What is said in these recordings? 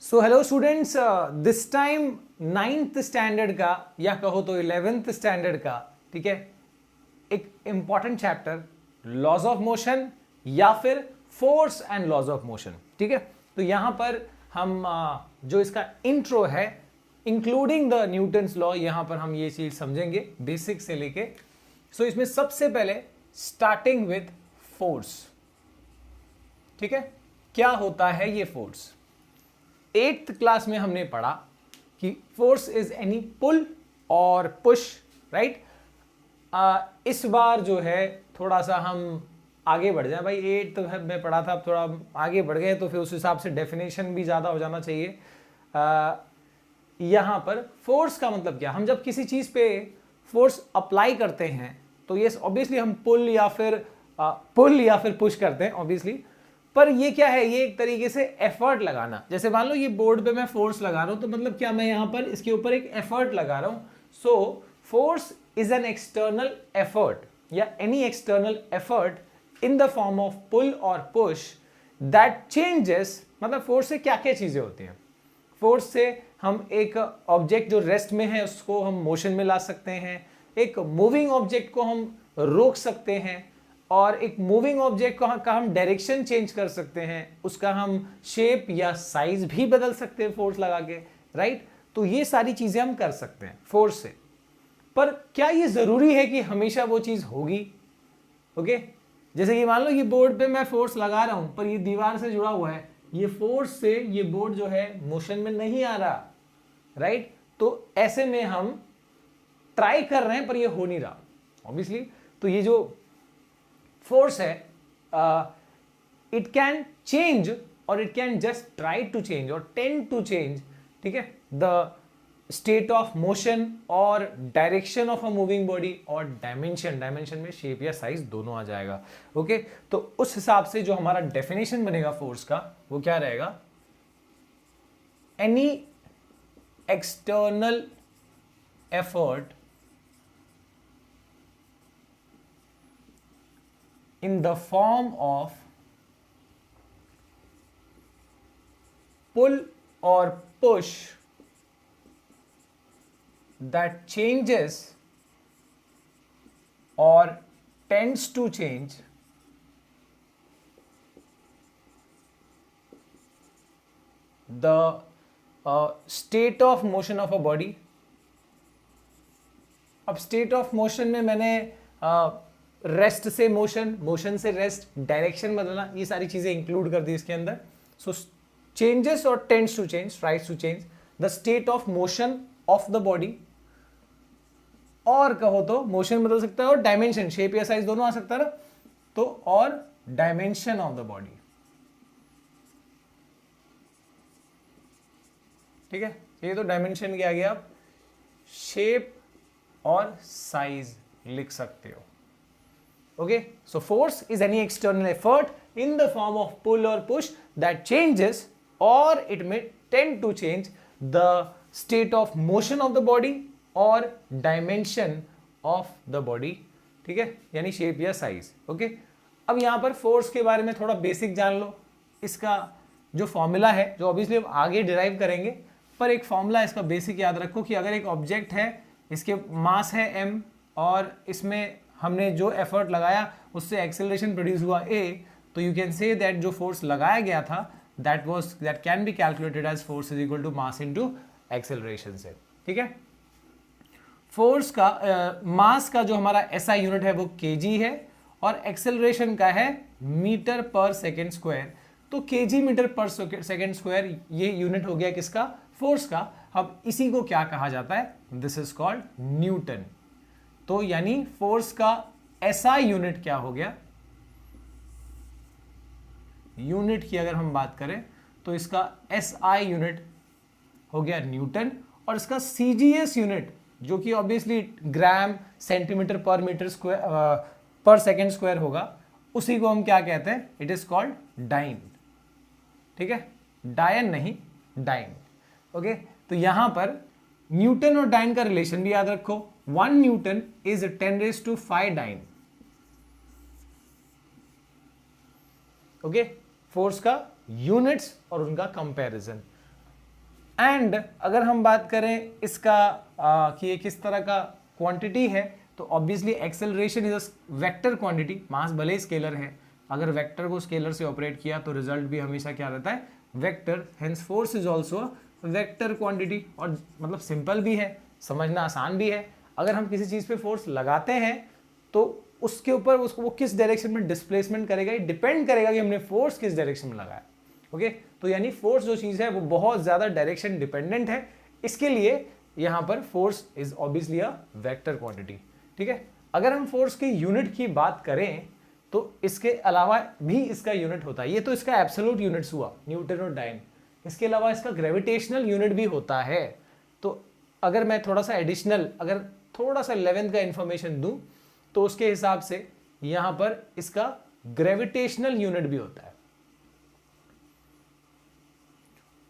So hello students, this time 9th standard का या कहो तो 11th स्टैंडर्ड का, ठीक है, एक important chapter laws of motion या फिर force and laws of motion. ठीक है, तो यहां पर हम जो इसका इंट्रो है इंक्लूडिंग द न्यूटन्स लॉ, यहां पर हम ये चीज समझेंगे बेसिक से लेके। सो इसमें सबसे पहले स्टार्टिंग विथ फोर्स। ठीक है, क्या होता है ये फोर्स? 8th क्लास में हमने पढ़ा कि फोर्स इज एनी पुल और पुश, राइट। इस बार जो है थोड़ा सा हम आगे बढ़ जाए भाई। 8th में पढ़ा था, अब थोड़ा आगे बढ़ गए तो फिर उस हिसाब से डेफिनेशन भी ज़्यादा हो जाना चाहिए। यहाँ पर फोर्स का मतलब क्या? हम जब किसी चीज़ पे फोर्स अप्लाई करते हैं तो ये ऑब्वियसली हम पुल या फिर पुश करते हैं ऑब्वियसली। पर ये क्या है? ये एक तरीके से एफर्ट लगाना। जैसे मान लो ये बोर्ड पे मैं फोर्स लगा रहा हूं तो मतलब क्या, मैं यहां पर इसके ऊपर एक एफर्ट लगा रहा हूं। So force is an external effort या any external effort in the form of pull और पुश दैट चेंजेस। मतलब फोर्स से क्या क्या चीजें होती हैं? फोर्स से हम एक ऑब्जेक्ट जो रेस्ट में है उसको हम मोशन में ला सकते हैं, एक मूविंग ऑब्जेक्ट को हम रोक सकते हैं, और एक मूविंग ऑब्जेक्ट का हम डायरेक्शन चेंज कर सकते हैं, उसका हम शेप या साइज भी बदल सकते हैं फोर्स लगा के, राइट। तो ये सारी चीजें हम कर सकते हैं फोर्स से। पर क्या ये जरूरी है कि हमेशा वो चीज होगी? ओके, जैसे कि मान लो ये बोर्ड पे मैं फोर्स लगा रहा हूं पर ये दीवार से जुड़ा हुआ है, ये फोर्स से ये बोर्ड जो है मोशन में नहीं आ रहा, राइट। तो ऐसे में हम ट्राई कर रहे हैं पर ये हो नहीं रहा ऑब्वियसली। तो ये जो फोर्स है इट कैन चेंज और it can just try to change और टेंड टू चेंज, ठीक है, द स्टेट ऑफ मोशन और direction of a moving body और डायमेंशन में शेप या साइज दोनों आ जाएगा। ओके, तो उस हिसाब से जो हमारा डेफिनेशन बनेगा फोर्स का वो क्या रहेगा? Any external effort in the form of pull or push that changes or tends to change the state of motion of a body। अब स्टेट ऑफ मोशन में मैंने रेस्ट से मोशन, मोशन से रेस्ट, डायरेक्शन बदलना, ये सारी चीजें include कर दी इसके अंदर। सो चेंजेस और tends to change, tries to change the state of motion of the body, और कहो तो मोशन बदल सकता है और डायमेंशन, शेप या साइज दोनों आ सकता है ना, तो और डायमेंशन ऑफ द बॉडी। ठीक है, ये तो डायमेंशन क्या आ गया, आप शेप और साइज लिख सकते हो। Okay, so force is any external effort in the form of pull or push that changes or it may tend to change the state of motion of the body or dimension of the body। ठीक है, यानी shape या size. Okay, अब यहां पर force के बारे में थोड़ा बेसिक जान लो। इसका जो फॉर्मूला है, जो ऑब्वियसली हम आगे डिराइव करेंगे, पर एक फॉर्मूला इसका बेसिक याद रखो कि अगर एक ऑब्जेक्ट है, इसके मास है m और इसमें हमने जो एफर्ट लगाया उससे एक्सेलरेशन प्रोड्यूस हुआ a, तो यू कैन से दैट जो फोर्स लगाया गया था that can be calculated as force is equal to mass into acceleration से। ठीक है, फोर्स का मास का जो हमारा एसआई यूनिट है वो केजी है और एक्सेलरेशन का है मीटर पर सेकेंड स्क्वायर। तो केजी मीटर पर सेकेंड स्क्वायर ये यूनिट हो गया किसका? फोर्स का। अब इसी को क्या कहा जाता है? This is called Newton. तो यानी फोर्स का एसआई यूनिट क्या हो गया? यूनिट की अगर हम बात करें तो इसका एसआई यूनिट हो गया न्यूटन, और इसका सीजीएस यूनिट जो कि ऑब्वियसली ग्राम सेंटीमीटर पर मीटर स्क्वायर पर सेकेंड स्क्वायर होगा, उसी को हम क्या कहते हैं? It is called dyne. ठीक है, डायन नहीं, डाइन। ओके, तो यहां पर न्यूटन और डाइन का रिलेशन भी याद रखो। 1 Newton is 10⁵ dyne. Okay, force का यूनिट्स और उनका कंपैरिजन। एंड अगर हम बात करें इसका कि ये किस तरह का क्वांटिटी है, तो obviously acceleration is a vector quantity, mass भले ही स्केलर है, अगर वेक्टर को स्केलर से ऑपरेट किया तो रिजल्ट भी हमेशा क्या रहता है, vector, hence force is also vector quantity. और मतलब सिंपल भी है, समझना आसान भी है, अगर हम किसी चीज पे फोर्स लगाते हैं तो उसके ऊपर उसको वो किस डायरेक्शन में डिस्प्लेसमेंट करेगा, ये डिपेंड करेगा कि हमने फोर्स किस डायरेक्शन में लगाया। ओके, तो यानी फोर्स जो चीज है वो बहुत ज्यादा डायरेक्शन डिपेंडेंट है, इसके लिए यहां पर force is obviously a vector quantity. ठीक है, अगर हम फोर्स की यूनिट की बात करें तो इसके अलावा भी इसका यूनिट होता है, ये तो इसका एब्सोल्यूट यूनिट्स हुआ न्यूटन और डाइन, इसके अलावा इसका ग्रेविटेशनल यूनिट भी होता है। तो अगर मैं थोड़ा सा एडिशनल, अगर थोड़ा सा 11th का इंफॉर्मेशन दूं तो उसके हिसाब से यहां पर इसका ग्रेविटेशनल यूनिट भी होता है,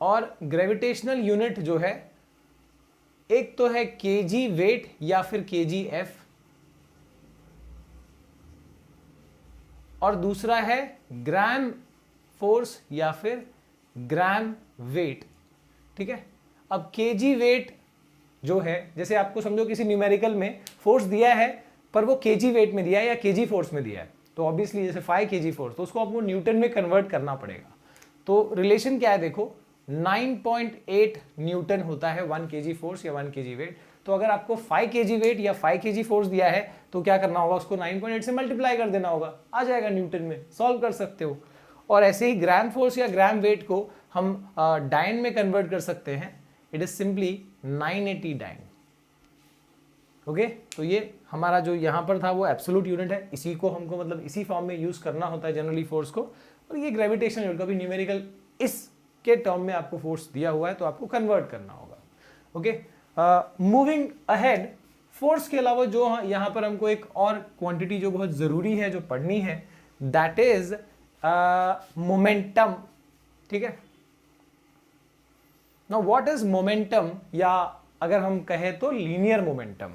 और ग्रेविटेशनल यूनिट जो है एक तो है केजी वेट या फिर केजी एफ, और दूसरा है ग्राम फोर्स या फिर ग्राम वेट। ठीक है, अब केजी वेट जो है, जैसे आपको समझो किसी न्यूमेरिकल में फोर्स दिया है पर वो केजी वेट में दिया है या केजी फोर्स में दिया है, तो ऑब्वियसली जैसे 5 केजी फोर्स, तो उसको आपको न्यूटन में कन्वर्ट करना पड़ेगा। तो रिलेशन क्या है देखो, 9.8 न्यूटन होता है 1 केजी फोर्स या 1 केजी वेट। तो अगर आपको 5 केजी वेट या 5 केजी फोर्स दिया है तो क्या करना होगा, उसको 9.8 से मल्टीप्लाई कर देना होगा, आ जाएगा न्यूटन में, सॉल्व कर सकते हो। और ऐसे ही ग्राम फोर्स या ग्राम वेट को हम डाइन में कन्वर्ट कर सकते हैं, it is simply 980 dyne. Okay, तो ये हमारा जो यहाँ पर था वो एब्सोल्यूट यूनिट है, इसी को हमको मतलब इसी फॉर्म में यूज करना होता है जनरली फोर्स को। और ये ग्रेविटेशनल यूनिट का भी न्यूमेरिकल इसके टर्म में आपको फोर्स दिया हुआ है तो आपको कन्वर्ट करना होगा। ओके, मूविंग अहेड, फोर्स के अलावा जो यहाँ पर हमको एक और क्वांटिटी जो बहुत जरूरी है जो पढ़नी है, दैट इज मोमेंटम। ठीक है, नाउ व्हाट इज मोमेंटम, या अगर हम कहें तो linear momentum.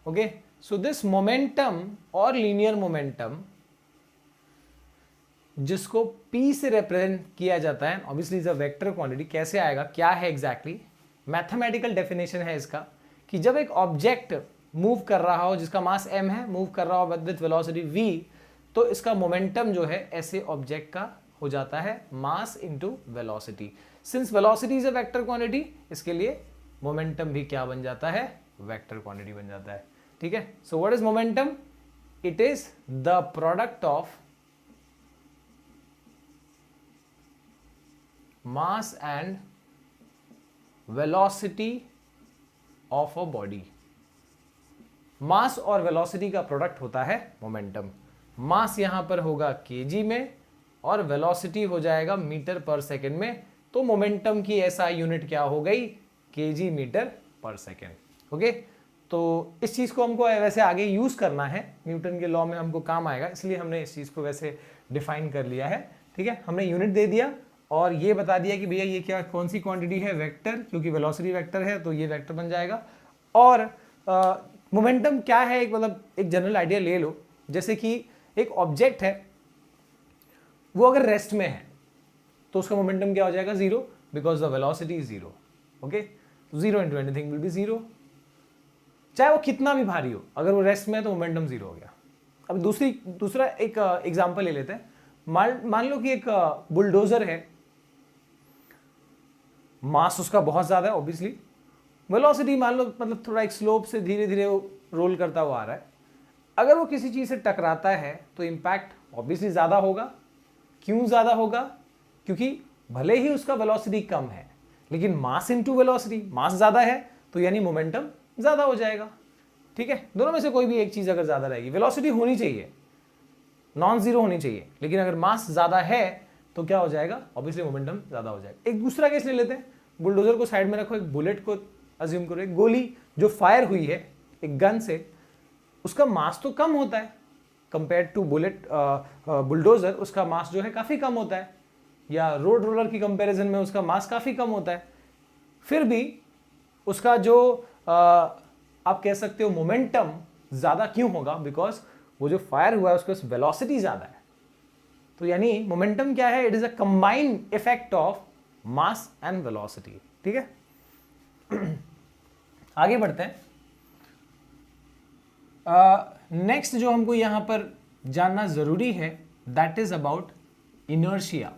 Okay, so this momentum और लीनियर मोमेंटम जिसको P से रिप्रेजेंट किया जाता है, obviously is a vector quantity. कैसे आएगा, क्या है एग्जैक्टली, मैथमेटिकल डेफिनेशन है इसका कि जब एक ऑब्जेक्ट मूव कर रहा हो जिसका मास m है, मूव कर रहा हो विद वेलोसिटी v, तो इसका मोमेंटम जो है ऐसे ऑब्जेक्ट का हो जाता है मास into velocity. Since velocity is a vector quantity, इसके लिए मोमेंटम भी क्या बन जाता है, वेक्टर क्वांटिटी बन जाता है। ठीक है, so what is momentum, it is the product of mass and velocity of a body. Mass और वेलोसिटी का प्रोडक्ट होता है मोमेंटम। मास यहां पर होगा केजी में और वेलोसिटी हो जाएगा मीटर पर सेकंड में, तो मोमेंटम की ऐसा यूनिट क्या हो गई, केजी मीटर पर सेकंड। ओके, तो इस चीज को हमको वैसे आगे यूज करना है, न्यूटन के लॉ में हमको काम आएगा, इसलिए हमने इस चीज को वैसे डिफाइन कर लिया है। ठीक है, हमने यूनिट दे दिया और ये बता दिया कि भैया ये क्या कौन सी क्वांटिटी है, वेक्टर, क्योंकि वेलोसिटी वेक्टर है तो ये वेक्टर बन जाएगा। और मोमेंटम क्या है, एक मतलब एक जनरल आइडिया ले लो, जैसे कि एक ऑब्जेक्ट है वो अगर रेस्ट में है तो उसका मोमेंटम क्या हो जाएगा, zero, because the velocity is zero. Okay, zero into anything will be zero, चाहे वो कितना भी भारी हो, अगर वो रेस्ट में है तो मोमेंटम जीरो हो गया। अब दूसरा एक एग्जांपल ले लेते हैं। मान लो कि एक बुलडोजर है, मास उसका बहुत ज्यादा है ऑब्वियसली, वेलोसिटी मान लो मतलब थोड़ा एक स्लोप से धीरे धीरे वो रोल करता हुआ आ रहा है। अगर वो किसी चीज से टकराता है तो इंपैक्ट ऑब्वियसली ज्यादा होगा। क्यों ज्यादा होगा, क्योंकि भले ही उसका वेलोसिटी कम है लेकिन मास इनटू वेलोसिटी, मास ज्यादा है तो यानी मोमेंटम ज्यादा हो जाएगा। ठीक है, दोनों में से कोई भी एक चीज अगर ज्यादा रहेगी, वेलोसिटी होनी चाहिए, नॉन जीरो होनी चाहिए, लेकिन अगर मास ज्यादा है तो क्या हो जाएगा, ऑब्वियसली मोमेंटम ज्यादा हो जाएगा। एक दूसरा केस ले लेते हैं, बुलडोजर को साइड में रखो, एक बुलेट को अज्यूम करो, एक गोली जो फायर हुई है एक गन से, उसका मास तो कम होता है कंपेयर टू बुलेट, बुलडोजर उसका मास जो है काफी कम होता है, या रोड रोलर की कंपैरिजन में उसका मास काफी कम होता है, फिर भी उसका जो आप कह सकते हो मोमेंटम ज्यादा क्यों होगा, बिकॉज वो जो फायर हुआ है उसका वेलोसिटी ज्यादा है। तो यानी मोमेंटम क्या है, it is a combined effect of mass and velocity. ठीक है, आगे बढ़ते हैं। नेक्स्ट जो हमको यहां पर जानना जरूरी है दैट इज अबाउट इनर्शिया।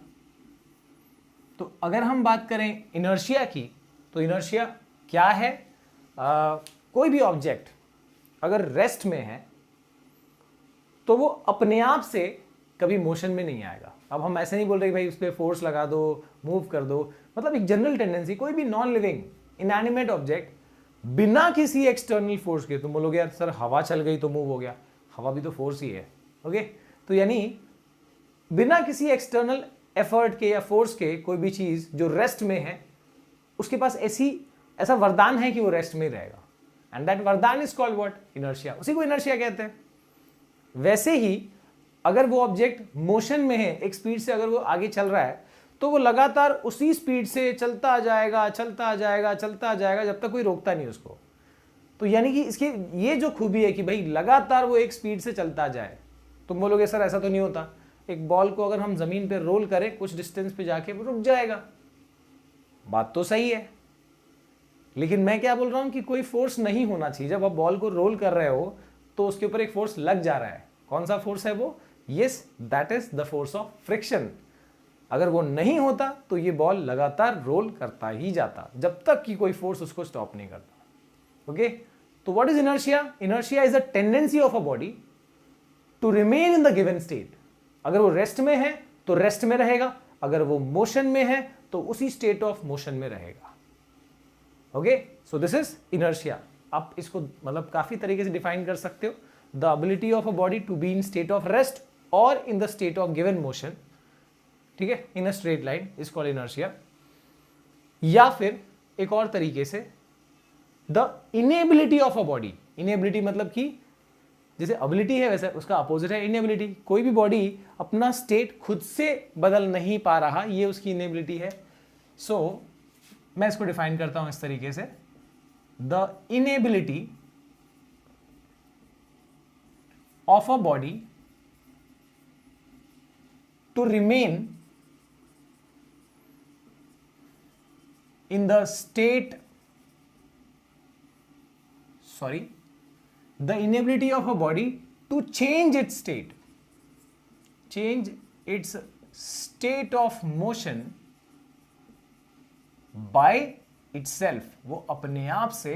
तो अगर हम बात करें इनर्शिया की, तो इनर्शिया क्या है? कोई भी ऑब्जेक्ट अगर रेस्ट में है तो वो अपने आप से कभी मोशन में नहीं आएगा। अब हम ऐसे नहीं बोल रहे कि भाई उस पर फोर्स लगा दो, मूव कर दो, मतलब एक जनरल टेंडेंसी, कोई भी नॉन लिविंग इनएनिमेट ऑब्जेक्ट बिना किसी एक्सटर्नल फोर्स के, तुम बोलोगे यार सर हवा चल गई तो मूव हो गया, हवा भी तो फोर्स ही है। ओके, तो यानी बिना किसी एक्सटर्नल एफर्ट के या फोर्स के कोई भी चीज जो रेस्ट में है उसके पास ऐसा वरदान है कि वो रेस्ट में रहेगा, एंड दैट वरदान इज कॉल्ड व्हाट? इनर्शिया। उसी को इनर्शिया कहते हैं। वैसे ही अगर वो ऑब्जेक्ट मोशन में है, एक स्पीड से अगर वो आगे चल रहा है, तो वो लगातार उसी स्पीड से चलता जाएगा चलता जाएगा चलता जाएगा जब तक कोई रोकता नहीं उसको। तो यानी कि इसकी ये जो खूबी है कि भाई लगातार वो एक स्पीड से चलता जाए। तुम बोलोगे सर ऐसा तो नहीं होता, एक बॉल को अगर हम जमीन पे रोल करें कुछ डिस्टेंस पे जाके वो रुक जाएगा। बात तो सही है, लेकिन मैं क्या बोल रहा हूं कि कोई फोर्स नहीं होना चाहिए। जब आप बॉल को रोल कर रहे हो तो उसके ऊपर एक फोर्स लग जा रहा है। कौन सा फोर्स है वो? Yes, that is the force of friction. अगर वो नहीं होता तो ये बॉल लगातार रोल करता ही जाता जब तक कि कोई फोर्स उसको स्टॉप नहीं करता। ओके, तो what is inertia? Inertia is a tendency of a body to remain in the given state. अगर वो रेस्ट में है तो रेस्ट में रहेगा, अगर वो मोशन में है तो उसी स्टेट ऑफ मोशन में रहेगा। Okay, so this is inertia. आप इसको मतलब काफी तरीके से डिफाइन कर सकते हो। The ability of a body to be in state of rest और in the state of given motion, ठीक है, in a straight line is called inertia. या फिर एक और तरीके से the inability of a body. Inability मतलब कि जैसे एबिलिटी है वैसे उसका अपोजिट है इनेबिलिटी। कोई भी बॉडी अपना स्टेट खुद से बदल नहीं पा रहा, ये उसकी इनेबिलिटी है। सो मैं इसको डिफाइन करता हूं इस तरीके से, the inability of a body to remain in the state, the inability of a body to change its state of motion by itself। वो अपने आप से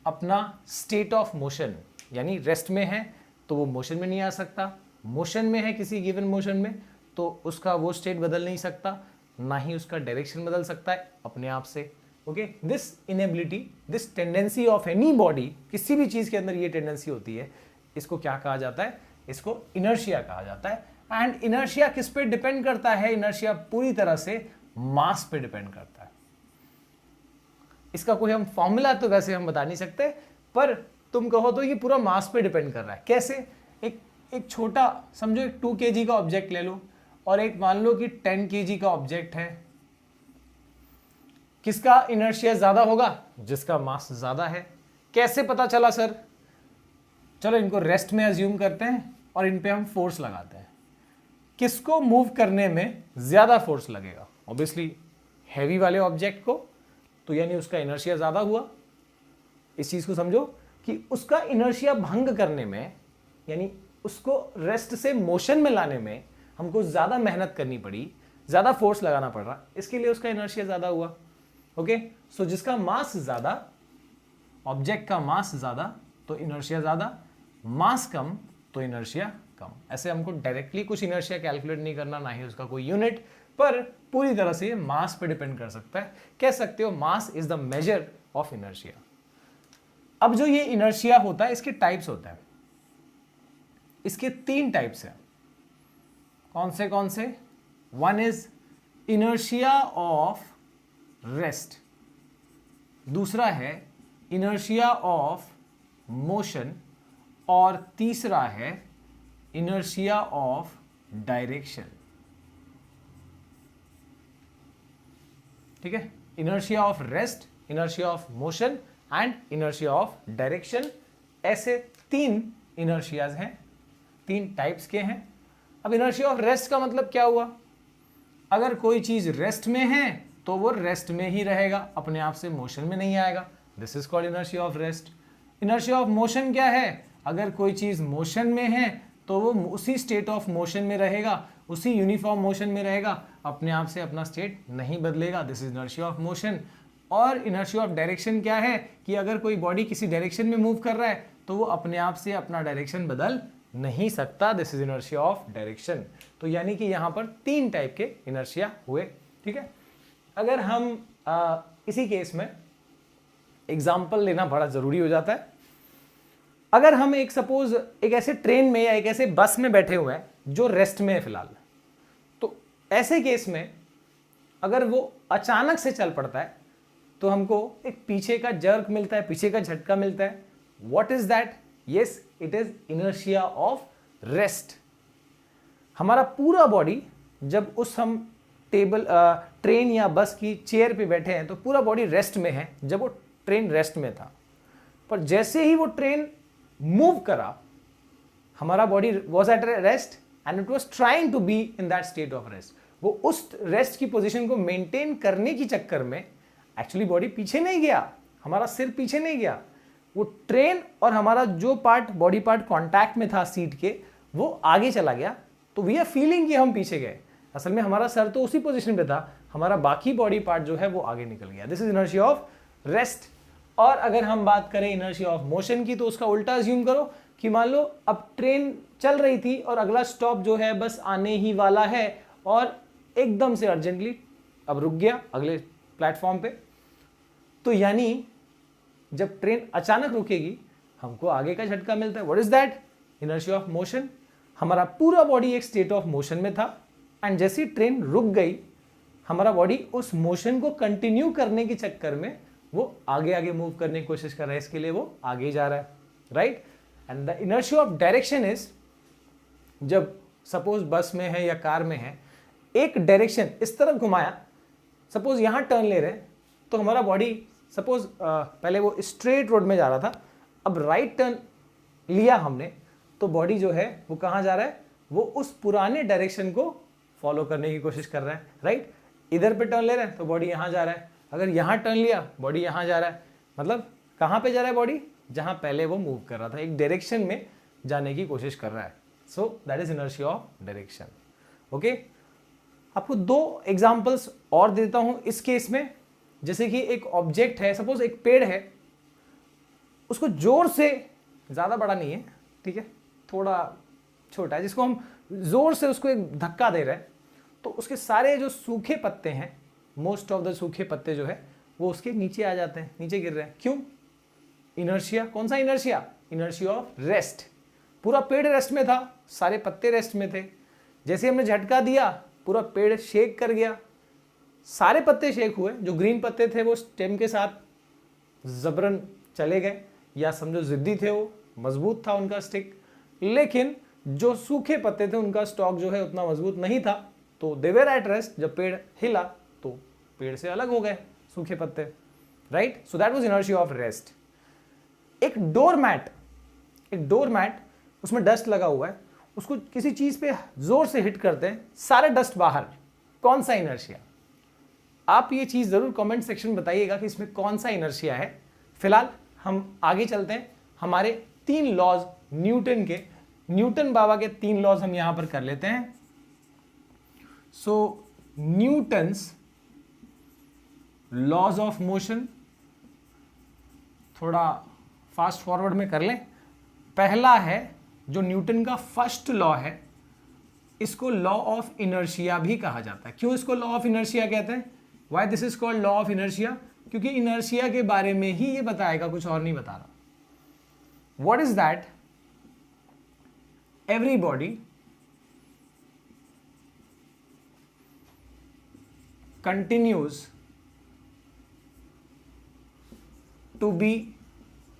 अपना state of motion, यानी रेस्ट में है तो वो मोशन में नहीं आ सकता, मोशन में है किसी गिवन मोशन में तो उसका वो स्टेट बदल नहीं सकता, ना ही उसका डायरेक्शन बदल सकता है अपने आप से। Okay, this inability, this tendency of any body, किसी भी चीज के अंदर ये टेंडेंसी होती है, इसको क्या कहा जाता है? इसको इनर्शिया कहा जाता है। एंड इनर्शिया किस पे डिपेंड करता है? इनर्शिया पूरी तरह से मास पे डिपेंड करता है। इसका कोई हम फॉर्मूला तो वैसे हम बता नहीं सकते, पर तुम कहो तो ये पूरा मास पे डिपेंड कर रहा है। कैसे? एक छोटा समझो, एक 2 kg का ऑब्जेक्ट ले लो और एक मान लो कि 10 kg का ऑब्जेक्ट है। किसका इनर्शिया ज्यादा होगा? जिसका मास ज्यादा है। कैसे पता चला सर? चलो इनको रेस्ट में अज्यूम करते हैं और इन पे हम फोर्स लगाते हैं। किसको मूव करने में ज्यादा फोर्स लगेगा? ऑब्वियसली हैवी वाले ऑब्जेक्ट को, तो यानी उसका इनर्शिया ज्यादा हुआ। इस चीज को समझो कि उसका इनर्शिया भंग करने में, यानी उसको रेस्ट से मोशन में लाने में हमको ज्यादा मेहनत करनी पड़ी, ज्यादा फोर्स लगाना पड़ रहा, इसके लिए उसका इनर्शिया ज्यादा हुआ। ओके, सो जिसका मास ज्यादा, ऑब्जेक्ट का मास ज्यादा तो इनर्शिया ज्यादा, मास कम तो इनर्शिया कम। ऐसे हमको डायरेक्टली कुछ इनर्शिया कैलकुलेट नहीं करना, ना ही उसका कोई यूनिट, पर पूरी तरह से मास पे डिपेंड कर सकता है। कह सकते हो mass is the measure of inertia. अब जो ये इनर्शिया होता है इसके टाइप्स होता है। इसके 3 टाइप्स हैं। कौन से? One is inertia of rest, दूसरा है इनर्शिया ऑफ मोशन, और तीसरा है इनर्शिया ऑफ डायरेक्शन। ठीक है, inertia of rest, inertia of motion and inertia of direction. ऐसे 3 इनर्शियाज हैं, 3 टाइप्स के हैं। अब इनर्शिया ऑफ रेस्ट का मतलब क्या हुआ? अगर कोई चीज रेस्ट में है तो वो रेस्ट में ही रहेगा, अपने आप से मोशन में नहीं आएगा। This is called inertia of rest. Inertia of motion क्या है? अगर कोई चीज मोशन में है तो वो उसी स्टेट ऑफ मोशन में रहेगा, उसी यूनिफॉर्म मोशन में रहेगा, अपने आप से अपना स्टेट नहीं बदलेगा। This is inertia of motion. और इनर्शिया ऑफ डायरेक्शन क्या है कि अगर कोई बॉडी किसी डायरेक्शन में मूव कर रहा है तो वो अपने आप से अपना डायरेक्शन बदल नहीं सकता। This is inertia of direction. तो यानी कि यहां पर 3 टाइप के इनर्शिया हुए। ठीक है, अगर हम इसी केस में एग्जाम्पल लेना बड़ा जरूरी हो जाता है। अगर हम एक सपोज एक ऐसे ट्रेन में या एक ऐसे बस में बैठे हुए हैं जो रेस्ट में है फिलहाल, तो ऐसे केस में अगर वो अचानक से चल पड़ता है तो हमको एक पीछे का जर्क मिलता है, पीछे का झटका मिलता है। What is that? Yes, it is inertia of rest. हमारा पूरा बॉडी जब उस हम ट्रेन या बस की चेयर पे बैठे हैं तो पूरा बॉडी रेस्ट में है जब वो ट्रेन रेस्ट में था, पर जैसे ही वो ट्रेन मूव करा, हमारा body was at rest and it was trying to be in that state of rest. वो उस रेस्ट की पोजीशन को मेंटेन करने की चक्कर में एक्चुअली बॉडी पीछे नहीं गया, हमारा सिर पीछे नहीं गया, वो ट्रेन और हमारा जो पार्ट बॉडी पार्ट कांटेक्ट में था सीट के वो आगे चला गया। तो वी आर फीलिंग कि हम पीछे गए, असल में हमारा सर तो उसी पोजीशन पे था, हमारा बाकी बॉडी पार्ट जो है वो आगे निकल गया। This is inertia of rest. और अगर हम बात करें इनर्शिया ऑफ मोशन की तो उसका उल्टा अज्यूम करो कि मान लो अब ट्रेन चल रही थी और अगला स्टॉप जो है बस आने ही वाला है और एकदम से अर्जेंटली अब रुक गया अगले प्लेटफॉर्म पे, तो यानी जब ट्रेन अचानक रुकेगी हमको आगे का झटका मिलता है। What is that? Inertia of motion. हमारा पूरा बॉडी एक स्टेट ऑफ मोशन में था एंड जैसी ट्रेन रुक गई, हमारा बॉडी उस मोशन को कंटिन्यू करने के चक्कर में वो आगे आगे मूव करने की कोशिश कर रहा है, इसके लिए वो आगे जा रहा है, right. And the inertia of direction is, जब सपोज बस में है या कार में है, एक डायरेक्शन इस तरफ घुमाया, सपोज यहां टर्न ले रहे हैं तो हमारा बॉडी सपोज पहले वो स्ट्रेट रोड में जा रहा था, अब राइट टर्न लिया हमने, तो बॉडी जो है वो कहां जा रहा है, वो उस पुराने डायरेक्शन को फॉलो करने की कोशिश कर रहा है, राइट। इधर पे टर्न ले रहे हैं तो बॉडी यहां जा रहा है, अगर यहां टर्न लिया बॉडी यहां जा रहा है, मतलब कहां पे जा रहा है बॉडी, जहां पहले वो मूव कर रहा था, एक डायरेक्शन में जाने की कोशिश कर रहा है। सो that is inertia of direction. Okay, आपको 2 एग्जांपल्स और देता हूं इस केस में। जैसे कि एक ऑब्जेक्ट है, सपोज एक पेड़ है, उसको जोर से, ज्यादा बड़ा नहीं है, ठीक है, थोड़ा छोटा है, जिसको हम जोर से उसको एक धक्का दे रहे हैं तो उसके सारे जो सूखे पत्ते हैं, मोस्ट ऑफ द सूखे पत्ते जो है वो उसके नीचे आ जाते हैं, नीचे गिर रहे हैं। क्यों? इनर्शिया। कौन सा इनर्शिया? Inertia of rest. पूरा पेड़ रेस्ट में था, सारे पत्ते रेस्ट में थे, जैसे हमने झटका दिया पूरा पेड़ शेक कर गया, सारे पत्ते शेक हुए, जो ग्रीन पत्ते थे वो स्टेम के साथ जबरन चले गए, या समझो जिद्दी थे, वो मजबूत था उनका स्टिक, लेकिन जो सूखे पत्ते थे उनका स्टॉक जो है उतना मजबूत नहीं था, तो दे वर एट रेस्ट। जब पेड़ हिला तो पेड़ से अलग हो गए सूखे पत्ते, right. So that was inertia of rest. एक डोरमैट, उसमें डस्ट लगा हुआ है, उसको किसी चीज पे जोर से हिट करते हैं, सारे डस्ट बाहर, कौन सा इनर्शिया? आप ये चीज जरूर कमेंट सेक्शन में बताइएगा कि इसमें कौन सा इनर्शिया है। फिलहाल हम आगे चलते हैं, हमारे 3 लॉज न्यूटन बाबा के 3 लॉज हम यहां पर कर लेते हैं। सो न्यूटन्स लॉज ऑफ मोशन, थोड़ा फास्ट फॉरवर्ड में कर लें। पहला है जो न्यूटन का फर्स्ट लॉ है, इसको लॉ ऑफ इनर्शिया भी कहा जाता है। क्यों इसको लॉ ऑफ इनर्शिया कहते हैं? Why this is called law of inertia? क्योंकि इनर्शिया के बारे में ही ये बताएगा, कुछ और नहीं बता रहा। What is that? Every body continues to be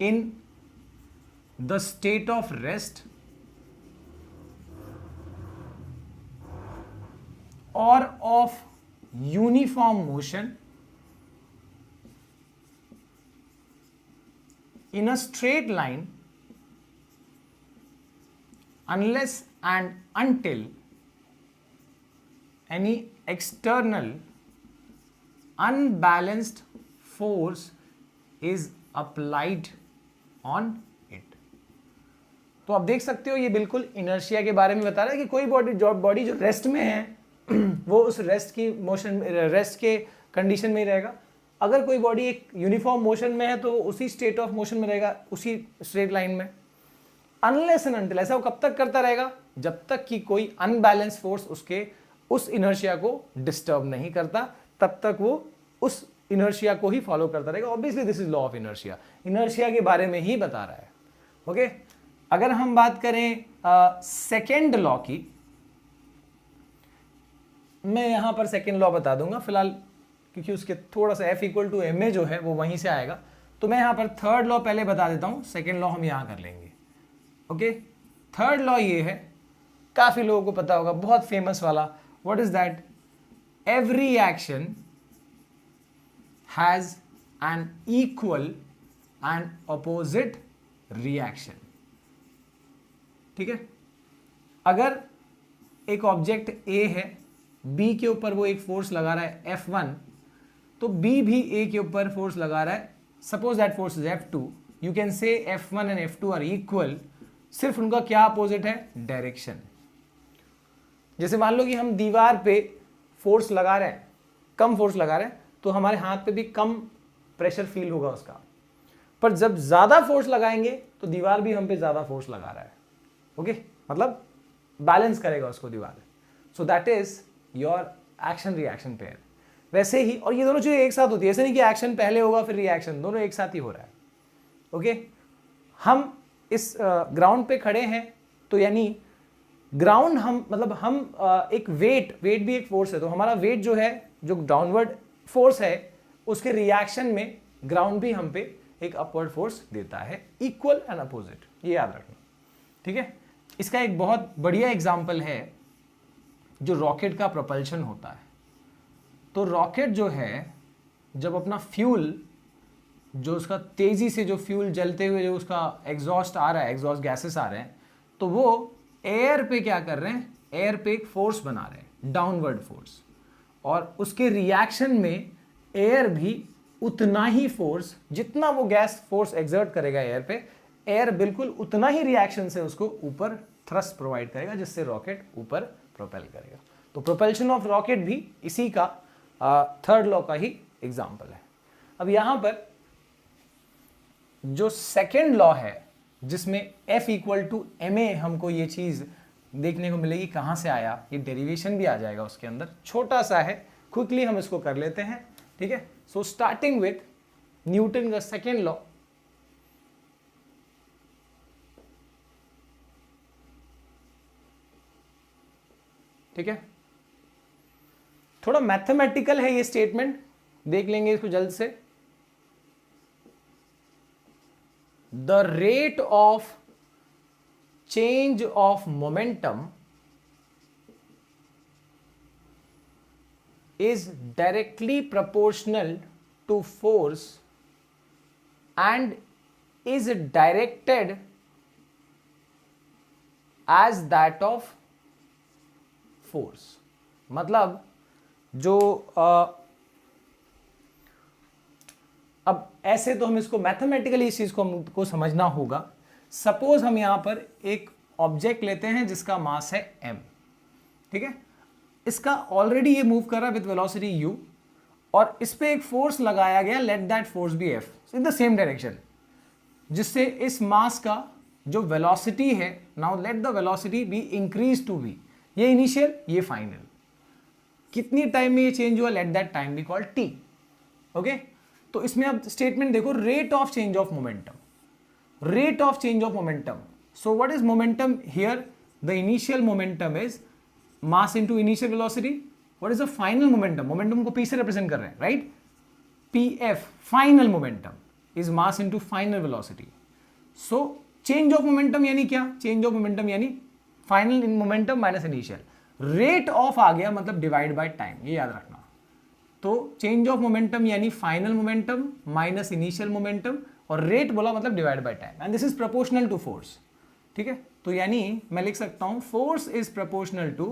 in the state of rest or of uniform motion in a straight line unless and until any external unbalanced force is applied on it. तो आप देख सकते हो ये बिल्कुल inertia के बारे में बता रहा है कि कोई बॉडी जो रेस्ट में है वो उस रेस्ट के कंडीशन में ही रहेगा। अगर कोई बॉडी एक यूनिफॉर्म मोशन में है तो उसी स्टेट ऑफ मोशन में रहेगा, उसी स्ट्रेट लाइन में। अनलेस एंड अनटिल, ऐसा वो कब तक करता रहेगा? जब तक कि कोई अनबैलेंस फोर्स उसके उस इनर्शिया को डिस्टर्ब नहीं करता, तब तक वो उस इनर्शिया को ही फॉलो करता रहेगा। Obviously this is law of inertia, inertia के बारे में ही बता रहा है। ओके, अगर हम बात करें सेकेंड लॉ की, मैं यहां पर सेकेंड लॉ बता दूंगा फिलहाल, क्योंकि उसके थोड़ा सा F इक्वल टू ma जो है वो वहीं से आएगा। तो मैं यहां पर थर्ड लॉ पहले बता देता हूं, सेकेंड लॉ हम यहां कर लेंगे। ओके, थर्ड लॉ ये है, काफी लोगों को पता होगा, बहुत फेमस वाला। What is that? Every action has an equal and opposite reaction. ठीक है, अगर एक ऑब्जेक्ट A है, B के ऊपर वो एक फोर्स लगा रहा है F1, तो B भी A के ऊपर फोर्स लगा रहा है। Suppose that force is F2, you can से F1 and F2 are equal, सिर्फ उनका क्या अपोजिट है? डायरेक्शन। जैसे मान लो कि हम दीवार पे फोर्स लगा रहे हैं, कम फोर्स लगा रहे हैं, तो हमारे हाथ पे भी कम प्रेशर फील होगा उसका। पर जब ज्यादा फोर्स लगाएंगे तो दीवार भी हम पे ज्यादा फोर्स लगा रहा है। ओके, मतलब बैलेंस करेगा उसको दीवार। सो that is your action reaction pair. वैसे ही, और ये दोनों चीजें एक साथ होती है, ऐसे नहीं कि एक्शन पहले होगा फिर रिएक्शन, दोनों एक साथ ही हो रहा है। ओके, हम इस ग्राउंड पे खड़े हैं, तो यानी ग्राउंड हम मतलब हम एक वेट भी एक फोर्स है, तो हमारा वेट जो है, जो डाउनवर्ड फोर्स है, उसके रिएक्शन में ग्राउंड भी हम पे एक अपवर्ड फोर्स देता है, इक्वल एंड अपोजिट, ये याद रखना। ठीक है, इसका एक बहुत बढ़िया एग्जांपल है जो रॉकेट का प्रोपल्शन होता है। तो रॉकेट जो है, जब अपना फ्यूल, जो उसका तेजी से जो फ्यूल जलते हुए जो उसका एग्जॉस्ट आ रहा है, एग्जॉस्ट गैसेस आ रहे हैं, तो वो एयर पे क्या कर रहे हैं? एयर पे एक फोर्स बना रहे हैं, डाउनवर्ड फोर्स, और उसके रिएक्शन में एयर भी उतना ही फोर्स, जितना वो गैस फोर्स एक्सर्ट करेगा एयर पे, एयर बिल्कुल उतना ही रिएक्शन से उसको ऊपर थ्रस्ट प्रोवाइड करेगा, जिससे रॉकेट ऊपर प्रोपेल करेगा। तो प्रोपल्शन ऑफ रॉकेट भी इसी का थर्ड लॉ का ही एग्जांपल है। अब यहां पर जो सेकेंड लॉ है, जिसमें F इक्वल टू ma, हमको ये चीज देखने को मिलेगी। कहां से आया? ये डेरिवेशन भी आ जाएगा उसके अंदर, छोटा सा है, क्विकली हम इसको कर लेते हैं। ठीक है, सो स्टार्टिंग विथ न्यूटन का सेकेंड लॉ। ठीक है, थोड़ा मैथमेटिकल है ये स्टेटमेंट, देख लेंगे इसको जल्द से। The rate of change of momentum is directly proportional to force and is directed as that of force। मतलब जो अब ऐसे तो हम इसको मैथमेटिकली इस चीज को हमको समझना होगा। सपोज हम यहां पर एक ऑब्जेक्ट लेते हैं जिसका मास है m, ठीक है, इसका ऑलरेडी ये मूव कर रहा है विद वेलोसिटी u, और इस पे एक फोर्स लगाया गया, let that force be f in the same direction, जिससे इस मास का जो वेलोसिटी है, now let the velocity be increase to v, ये इनिशियल ये फाइनल, कितनी टाइम में ये चेंज हुआ, let that time be called t। Okay, तो इसमें अब स्टेटमेंट देखो, rate of change of momentum, rate of change of momentum. So what is momentum here? The initial momentum is mass into initial velocity. What is the final momentum? Momentum को p से represent कर रहे हैं, right? pf final momentum is mass into final velocity. So change of momentum यानी क्या? Change of momentum यानी final in momentum minus initial. Rate of आ गया मतलब divide by time, ये याद रखना। तो चेंज ऑफ मोमेंटम यानी final momentum minus initial momentum, और रेट बोला मतलब divide by time, and this is proportional to force. ठीक है, तो यानी मैं लिख सकता हूं force is proportional to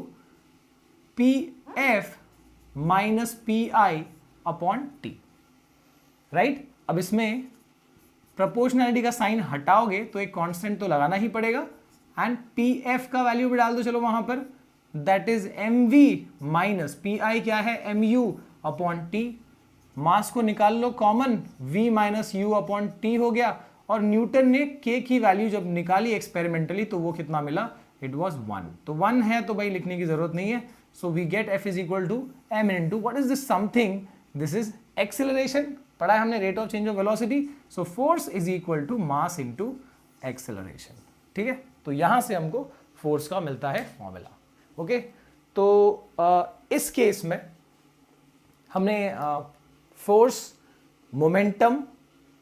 P F minus P I upon T, right. अब इसमें प्रोपोर्शनैलिटी का साइन हटाओगे तो एक कांस्टेंट तो लगाना ही पड़ेगा, एंड पी एफ का वैल्यू भी डाल दो चलो वहां पर, that is M V minus P I क्या है, M U upon T. Mass को निकाल लो common, v minus U upon T हो गया, और न्यूटन ने k की वैल्यू जब निकाली एक्सपेरिमेंटली तो वो कितना मिला, इट वॉज 1। तो 1 है तो भाई लिखने की जरूरत नहीं है, so we get f is equal to m into what is this something, this is acceleration, पढ़ा है हमने rate of change of velocity, so force is equal to mass into acceleration, ठीक है। तो यहां से हमको फोर्स का मिलता है फॉर्मूला, ओके। तो इस केस में हमने फोर्स, मोमेंटम,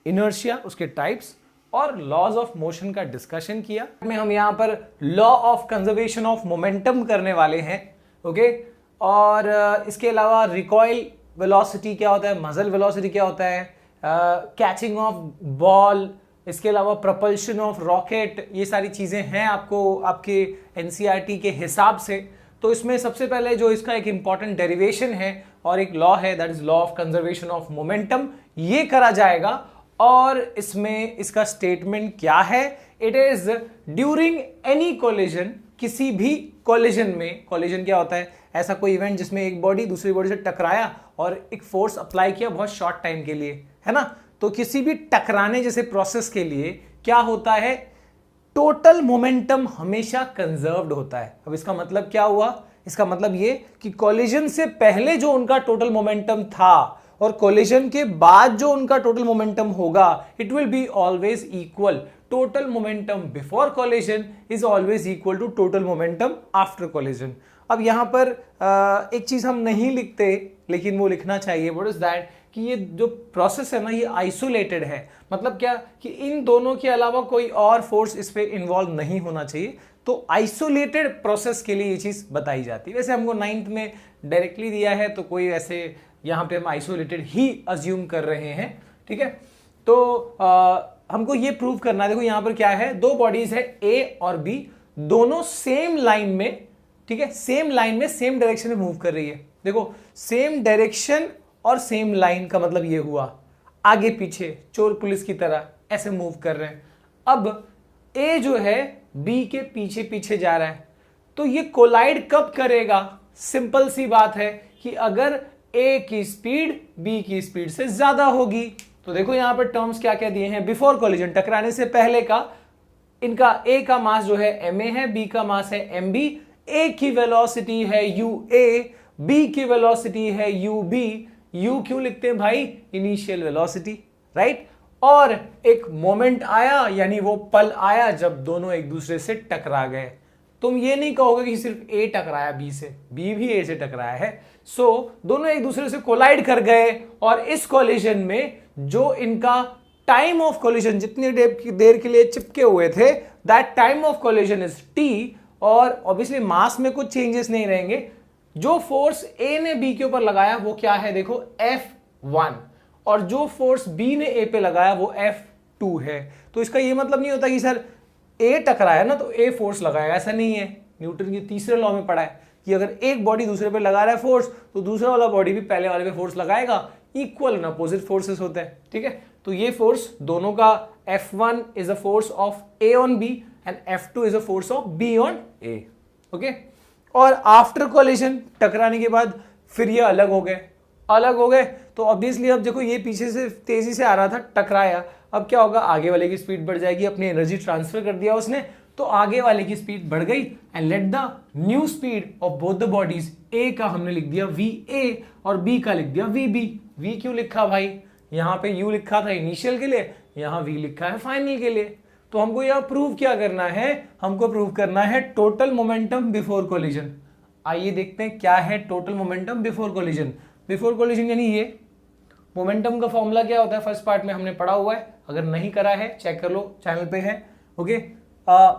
इनर्शिया, उसके टाइप्स और लॉज ऑफ मोशन का डिस्कशन किया। में हम यहां पर law of conservation of momentum करने वाले हैं, ओके। और इसके अलावा रिकॉइल वेलोसिटी क्या होता है, मजल वेलोसिटी क्या होता है, कैचिंग ऑफ बॉल, इसके अलावा प्रपल्शन ऑफ रॉकेट, ये सारी चीजें हैं आपको आपके एनसीईआरटी के हिसाब से। तो इसमें सबसे पहले जो इसका एक इंपॉर्टेंट डेरिवेशन है और एक लॉ है, that is law of conservation of momentum, ये करा जाएगा। और इसमें इसका स्टेटमेंट क्या है, it is during any collision, किसी भी कोलिजन में, कोलिजन क्या होता है, ऐसा कोई इवेंट जिसमें एक बॉडी दूसरी बॉडी से टकराया और एक फोर्स अप्लाई किया बहुत शॉर्ट टाइम के लिए, है ना। तो किसी भी टकराने जैसे प्रोसेस के लिए क्या होता है, टोटल मोमेंटम हमेशा कंजर्व्ड होता है। अब इसका मतलब क्या हुआ, इसका मतलब ये कि कोलिजन से पहले जो उनका टोटल मोमेंटम था और कोलिजन के बाद जो उनका टोटल मोमेंटम होगा, it will be always equal. Total momentum before collision is always equal to total momentum after collision. अब यहां पर एक चीज हम नहीं लिखते लेकिन वो लिखना चाहिए, व्हाट इज दैट, कि ये जो प्रोसेस है ना ये आइसोलेटेड है। मतलब क्या कि इन दोनों के अलावा कोई और फोर्स इस पे इन्वॉल्व नहीं होना चाहिए। तो आइसोलेटेड प्रोसेस के लिए ये चीज बताई जाती है। वैसे हमको 9th में डायरेक्टली दिया है तो कोई ऐसे यहाँ पे हम आइसोलेटेड ही अज्यूम कर रहे हैं, ठीक है। तो हमको ये प्रूव करना है, देखो यहाँ पर क्या है, दो बॉडीज है ए और बी, दोनों सेम लाइन में, ठीक है, सेम लाइन में सेम डायरेक्शन में मूव कर रही है। देखो सेम डायरेक्शन और सेम लाइन का मतलब ये हुआ आगे पीछे चोर पुलिस की तरह ऐसे मूव कर रहे हैं। अब ए जो है बी के पीछे पीछे जा रहा है, तो ये कोलाइड कब करेगा, सिंपल सी बात है कि अगर ए की स्पीड बी की स्पीड से ज्यादा होगी। तो देखो यहां पर टर्म्स क्या क्या दिए हैं, बिफोर कोलिजन, टकराने से पहले का, इनका ए का मास जो है एम ए है, बी का मास है एम बी, ए की वेलोसिटी है यू ए, बी की वेलोसिटी है यू बी। यू क्यों लिखते हैं भाई, इनिशियल वेलोसिटी, राइट। और एक मोमेंट आया, यानी वो पल आया जब दोनों एक दूसरे से टकरा गए। तुम ये नहीं कहोगे कि सिर्फ ए टकराया बी से, बी भी ए से टकराया है। सो दोनों एक दूसरे से कोलाइड कर गए, और इस कोलिजन में जो इनका टाइम ऑफ कोलिजन जितनी देर के लिए चिपके हुए थे, that time of collision is T. और ऑब्वियसली मास में कुछ चेंजेस नहीं रहेंगे। जो फोर्स ए ने बी के ऊपर लगाया वो क्या है, देखो F1, और जो फोर्स बी ने ए पे लगाया वो F2 है। तो इसका ये मतलब नहीं होता कि सर ए टकराया ना तो ए फोर्स लगाएगा, ऐसा नहीं है। न्यूटन के तीसरे लॉ में पढ़ा है कि अगर एक बॉडी दूसरे पे लगा रहा है फोर्स तो दूसरा वाला बॉडी भी पहले वाले पे फोर्स लगाएगा। इक्वल एंड अपोजिट फोर्सेस होते हैं, ठीक है। तो ये फोर्स दोनों का F1 is a force of A on B and F2 is a force of B on A, okay. और आफ्टर कोलिजन, टकराने के बाद फिर ये अलग हो गए। तो ऑब्वियसली अब देखो ये पीछे से तेजी से आ रहा था, टकराया, अब क्या होगा, आगे वाले की स्पीड बढ़ जाएगी, अपनी एनर्जी ट्रांसफर कर दिया उसने, तो आगे वाले की स्पीड बढ़ गई, and let the new speed of both the bodies, A का हमने लिख दिया VA और बी का लिख दिया VB। वी क्यों लिखा भाई, यहाँ पे यू लिखा था इनिशियल के लिए, यहाँ वी लिखा है फाइनल के लिए। तो हमको यह प्रूव क्या करना है, हमको प्रूव करना है टोटल मोमेंटम बिफोर कोलिजन। आइए देखते हैं क्या है total momentum before collision. Before collision यानी ये मोमेंटम का फॉर्मूला क्या होता है, फर्स्ट पार्ट में हमने पढ़ा हुआ है, अगर नहीं करा है चेक कर लो, चैनल पे है, okay.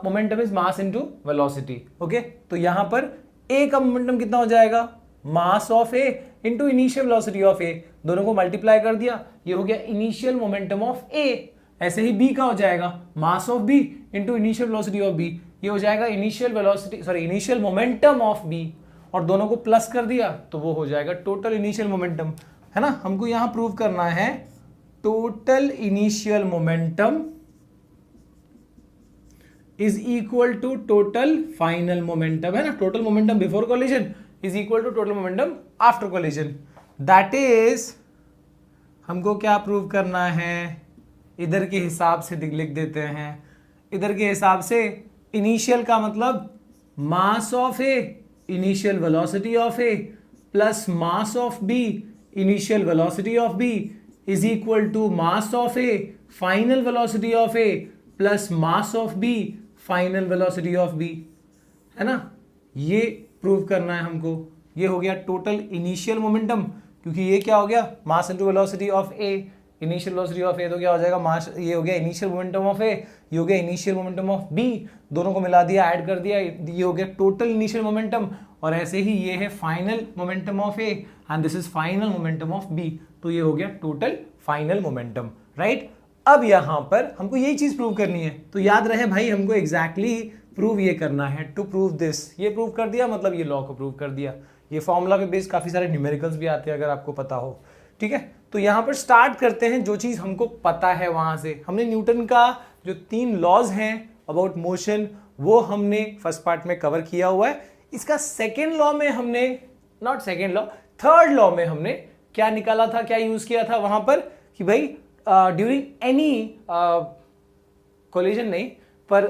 Momentum is mass into velocity, okay. तो यहां पर ए का मोमेंटम कितना हो जाएगा, mass of A into initial velocity of A, दोनों को मल्टीप्लाई कर दिया, ये हो गया इनिशियल मोमेंटम ऑफ ए। ऐसे ही बी का हो जाएगा mass of B into initial velocity of B, ये हो जाएगा इनिशियल मोमेंटम ऑफ बी, और दोनों को प्लस कर दिया तो वो हो जाएगा टोटल इनिशियल मोमेंटम, है ना, हमको यहां प्रूव करना है total initial momentum is equal to total final momentum, है ना, total momentum before collision is equal to total momentum after collision. That is हमको क्या प्रूव करना है, इधर के हिसाब से लिख देते हैं, इधर के हिसाब से इनिशियल का मतलब mass of A initial velocity of A plus mass of B initial velocity of B is equal to mass of A final velocity of A plus mass of B final velocity of B, है ना, ये prove करना है हमको। ये हो गया total initial momentum, क्योंकि ये क्या हो गया, mass into velocity of A, initial velocity of A, तो क्या हो जाएगा मास, ये हो गया इनिशियल मोमेंटम ऑफ ए, ये हो गया इनिशियल मोमेंटम ऑफ बी, दोनों को मिला दिया, ऐड कर दिया, ये हो गया टोटल इनिशियल मोमेंटम, और ऐसे ही ये है final momentum of A and this is final momentum of B, तो ये हो गया टोटल फाइनल मोमेंटम, राइट। अब यहां पर हमको यही चीज प्रूव करनी है, तो याद रहे भाई हमको एग्जैक्टली प्रूव ये करना है, टू प्रूव दिस, ये प्रूव कर दिया मतलब ये लॉ को प्रूव कर दिया। ये फॉर्मूला पे बेस्ड काफी सारे न्यूमेरिकल्स भी आते हैं अगर आपको पता हो, ठीक है। तो यहां पर स्टार्ट करते हैं जो चीज हमको पता है वहां से। हमने न्यूटन का जो 3 लॉज हैं अबाउट मोशन वो हमने फर्स्ट पार्ट में कवर किया हुआ है। इसका सेकेंड लॉ में हमने, not second law, third law में हमने क्या निकाला था, क्या यूज किया था वहां पर कि भाई ड्यूरिंग एनी कोलिजन नहीं, पर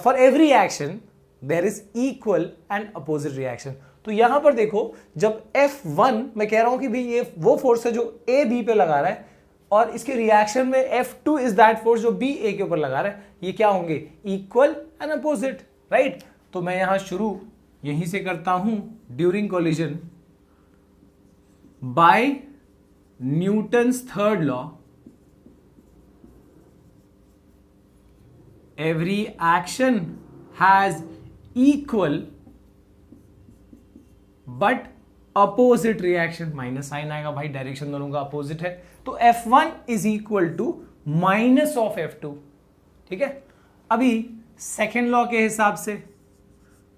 for every action there is equal and opposite reaction. तो यहां पर देखो जब F1, मैं कह रहा हूं कि भाई ये वो फोर्स है जो A B पे लगा रहा है और इसके रिएक्शन में F2 इज दैट फोर्स जो B A के ऊपर लगा रहा है, ये क्या होंगे, इक्वल एंड अपोजिट, राइट। तो मैं यहां शुरू यहीं से करता हूं, during collision by Newton's third law every action has equal but opposite reaction, minus sign आएगा भाई, डायरेक्शन दोनों का अपोजिट है, तो F1 is equal to minus of F2, ठीक है। अभी सेकेंड लॉ के हिसाब से,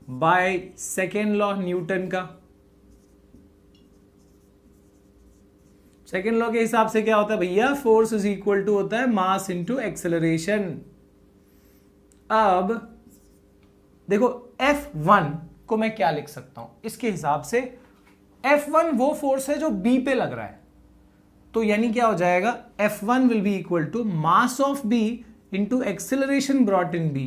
बाय सेकेंड लॉ न्यूटन का, सेकेंड लॉ के हिसाब से क्या होता है भैया, फोर्स इज इक्वल टू होता है मास इंटू एक्सेलरेशन। अब देखो F1 को मैं क्या लिख सकता हूं इसके हिसाब से, F1 वो फोर्स है जो B पे लग रहा है, तो यानी क्या हो जाएगा, F1 will be equal to mass of B into acceleration brought in B,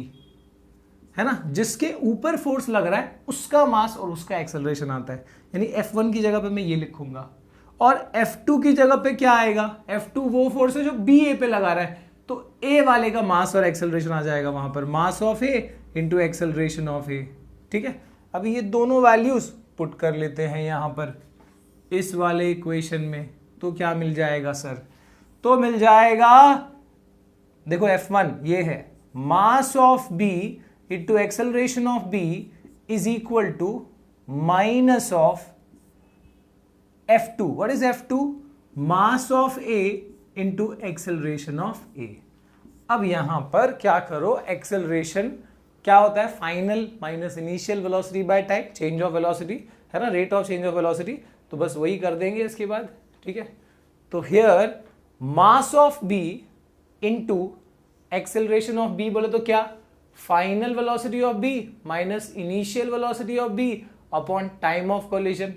है ना, जिसके ऊपर फोर्स लग रहा है उसका मास और उसका एक्सेलरेशन आता है, यानी F1 की जगह पे मैं ये लिखूंगा, और F2 की जगह पे क्या आएगा, F2 वो फोर्स है जो B A पे लगा रहा है, तो A वाले का मास और एक्सेलरेशन आ जाएगा वहां पर, मास of A into acceleration of A, ठीक है। अभी ये दोनों वैल्यूज पुट कर लेते हैं यहां पर इस वाले इक्वेशन में, तो क्या मिल जाएगा सर, तो मिल जाएगा, देखो F1 ये है mass of B into acceleration of B is equal to minus of F2, what is F2, mass of A into acceleration of A. अब यहां पर क्या करो, एक्सेलरेशन क्या होता है, final minus initial velocity by time, change of velocity, है ना, rate of change of velocity, तो बस वही कर देंगे इसके बाद, ठीक है। तो here mass of B into acceleration of B बोले तो क्या, final velocity of B minus initial velocity of B upon time of collision.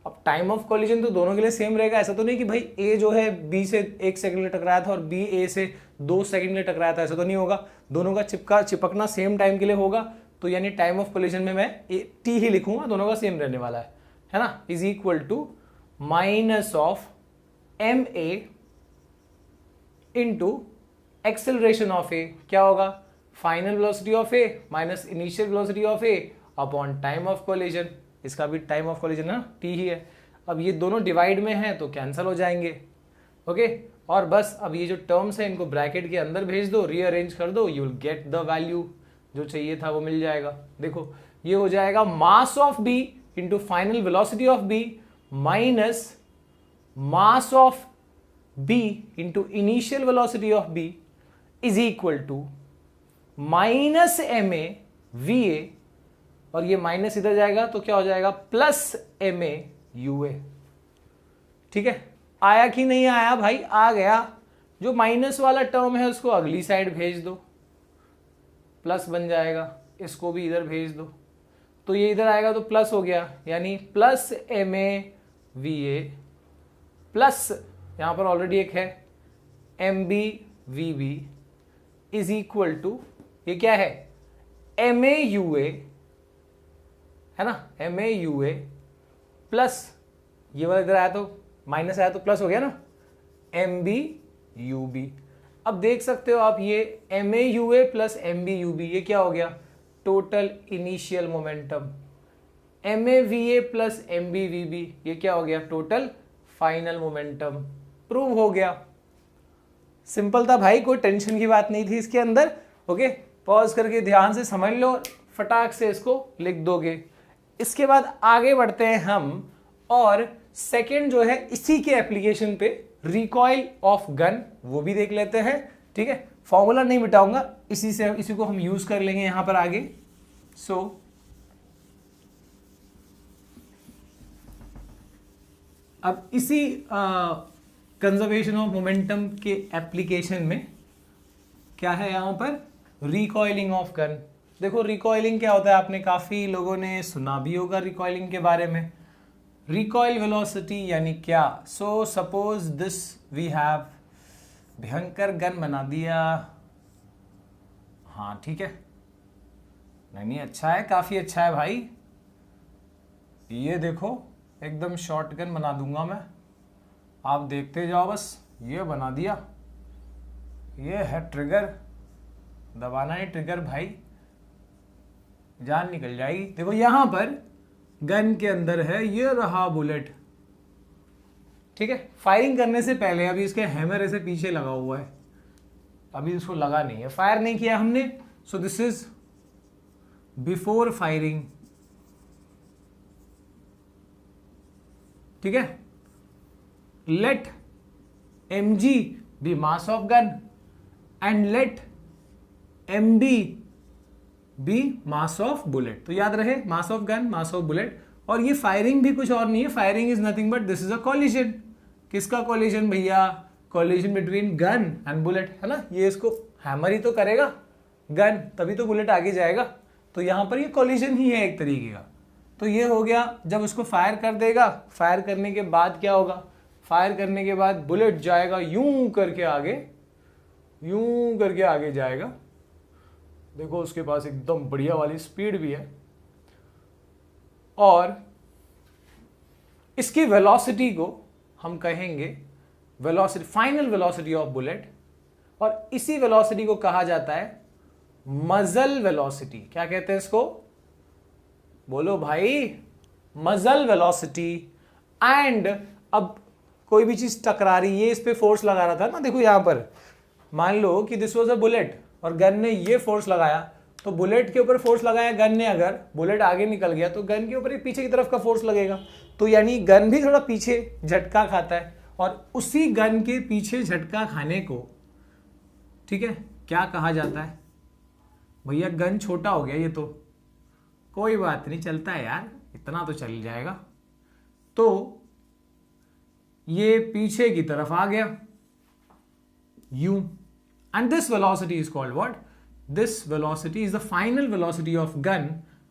अब टाइम ऑफ कोलिजन तो दोनों के लिए सेम रहेगा, ऐसा तो नहीं कि भाई ए जो है बी से 1 सेकंड में टकराया था और बी ए से 2 सेकंड में टकराया था, ऐसा तो नहीं होगा, दोनों का चिपकना सेम टाइम के लिए होगा, तो यानी टाइम ऑफ कोलिजन में मैं टी ही लिखूंगा, दोनों का सेम रहने वाला है ना, is equal to minus of M A into acceleration of A, क्या होगा, final velocity of A minus initial velocity of A upon time of collision, इसका भी टाइम ऑफ कोलिजन ना टी ही है। अब ये दोनों डिवाइड में है तो कैंसिल हो जाएंगे, ओके, और बस अब ये जो टर्म्स है इनको ब्रैकेट के अंदर भेज दो, रीअरेंज कर दो, you will get the value जो चाहिए था वो मिल जाएगा। देखो ये हो जाएगा mass of B into final velocity of B minus mass of B into initial velocity of B is equal to minus M A V A, और ये माइनस इधर जाएगा तो क्या हो जाएगा, plus M A U A, ठीक है। आया कि नहीं आया भाई? आ गया। जो माइनस वाला टर्म है उसको अगली साइड भेज दो, प्लस बन जाएगा। इसको भी इधर भेज दो, तो ये इधर आएगा तो प्लस हो गया, यानी प्लस MAVA प्लस यहां पर ऑलरेडी एक है MBVB इज इक्वल टू, ये क्या है, MAUA है ना, MAUA प्लस ये वाला इधर आया तो माइनस आया तो प्लस हो गया ना, MBUB। अब देख सकते हो आप ये MAUA प्लस MBUB ये क्या हो गया, total initial momentum. MAVA plus MBVB ये क्या हो गया, टोटल फाइनल मोमेंटम। प्रूव हो गया। सिंपल था भाई, कोई टेंशन की बात नहीं थी इसके अंदर। ओके, पॉज करके ध्यान से समझ लो, फटाक से इसको लिख दोगे। इसके बाद आगे बढ़ते हैं हम, और सेकंड जो है इसी के एप्लीकेशन पे, रिकॉइल ऑफ गन, वो भी देख लेते हैं। ठीक है, फॉर्मूला नहीं मिटाऊंगा, इसी को हम यूज कर लेंगे यहां पर आगे। सो अब इसी कंजर्वेशन ऑफ मोमेंटम के एप्लीकेशन में क्या है यहां पर, रिकॉइलिंग ऑफ गन। देखो रिकॉइलिंग क्या होता है, आपने काफी लोगों ने सुना भी होगा रिकॉइलिंग के बारे में। रिकॉइल वेलोसिटी यानी क्या, so suppose this we have, भयंकर गन बना दिया, हाँ ठीक है, नहीं अच्छा है, काफी अच्छा है भाई। ये देखो एकदम शॉटगन बना दूंगा मैं, आप देखते जाओ बस। ये बना दिया, ये है ट्रिगर, दबाना है ट्रिगर भाई, जान निकल जाएगी। देखो यहां पर गन के अंदर है, ये रहा बुलेट। ठीक है, फायरिंग करने से पहले अभी इसके हैमर ऐसे पीछे लगा हुआ है, अभी इसको लगा नहीं है, फायर नहीं किया हमने। So this is before firing. ठीक है, let mg be mass of gun and let mb be mass of bullet. तो याद रहे, mass of gun, mass of bullet. और ये फायरिंग भी कुछ और नहीं है, firing is nothing but this is a collision. किसका कॉलिजन भैया, collision between gun and bullet, है ना। ये इसको हैमर ही तो करेगा गन, तभी तो बुलेट आगे जाएगा। तो यहां पर ये कॉलिजन ही है एक तरीके का। तो ये हो गया, जब उसको फायर कर देगा, फायर करने के बाद क्या होगा, फायर करने के बाद बुलेट जाएगा यूं करके आगे, यूं करके आगे जाएगा। देखो उसके पास एकदम बढ़िया वाली स्पीड भी है, और इसकी वेलोसिटी को हम कहेंगे velocity, final velocity of bullet. और इसी वेलोसिटी को कहा जाता है मजल वेलोसिटी। क्या कहते हैं इसको, बोलो भाई, मजल वेलोसिटी। एंड अब कोई भी चीज टकरा रही है, इस पे फोर्स लगा रहा था ना, देखो यहां पर मान लो कि दिस वाज अ बुलेट और गन ने ये फोर्स लगाया, तो बुलेट के ऊपर फोर्स लगाया गन ने, अगर बुलेट आगे निकल गया तो गन के ऊपर ही पीछे की तरफ का फोर्स लगेगा। तो यानी गन भी थोड़ा पीछे झटका खाता है, और उसी गन के पीछे झटका खाने को, ठीक है, क्या कहा जाता है भैया। गन छोटा हो गया ये तो, कोई बात नहीं, चलता है यार, इतना तो चल जाएगा। तो ये पीछे की तरफ आ गया u, and this velocity is called what, this velocity is the final velocity of gun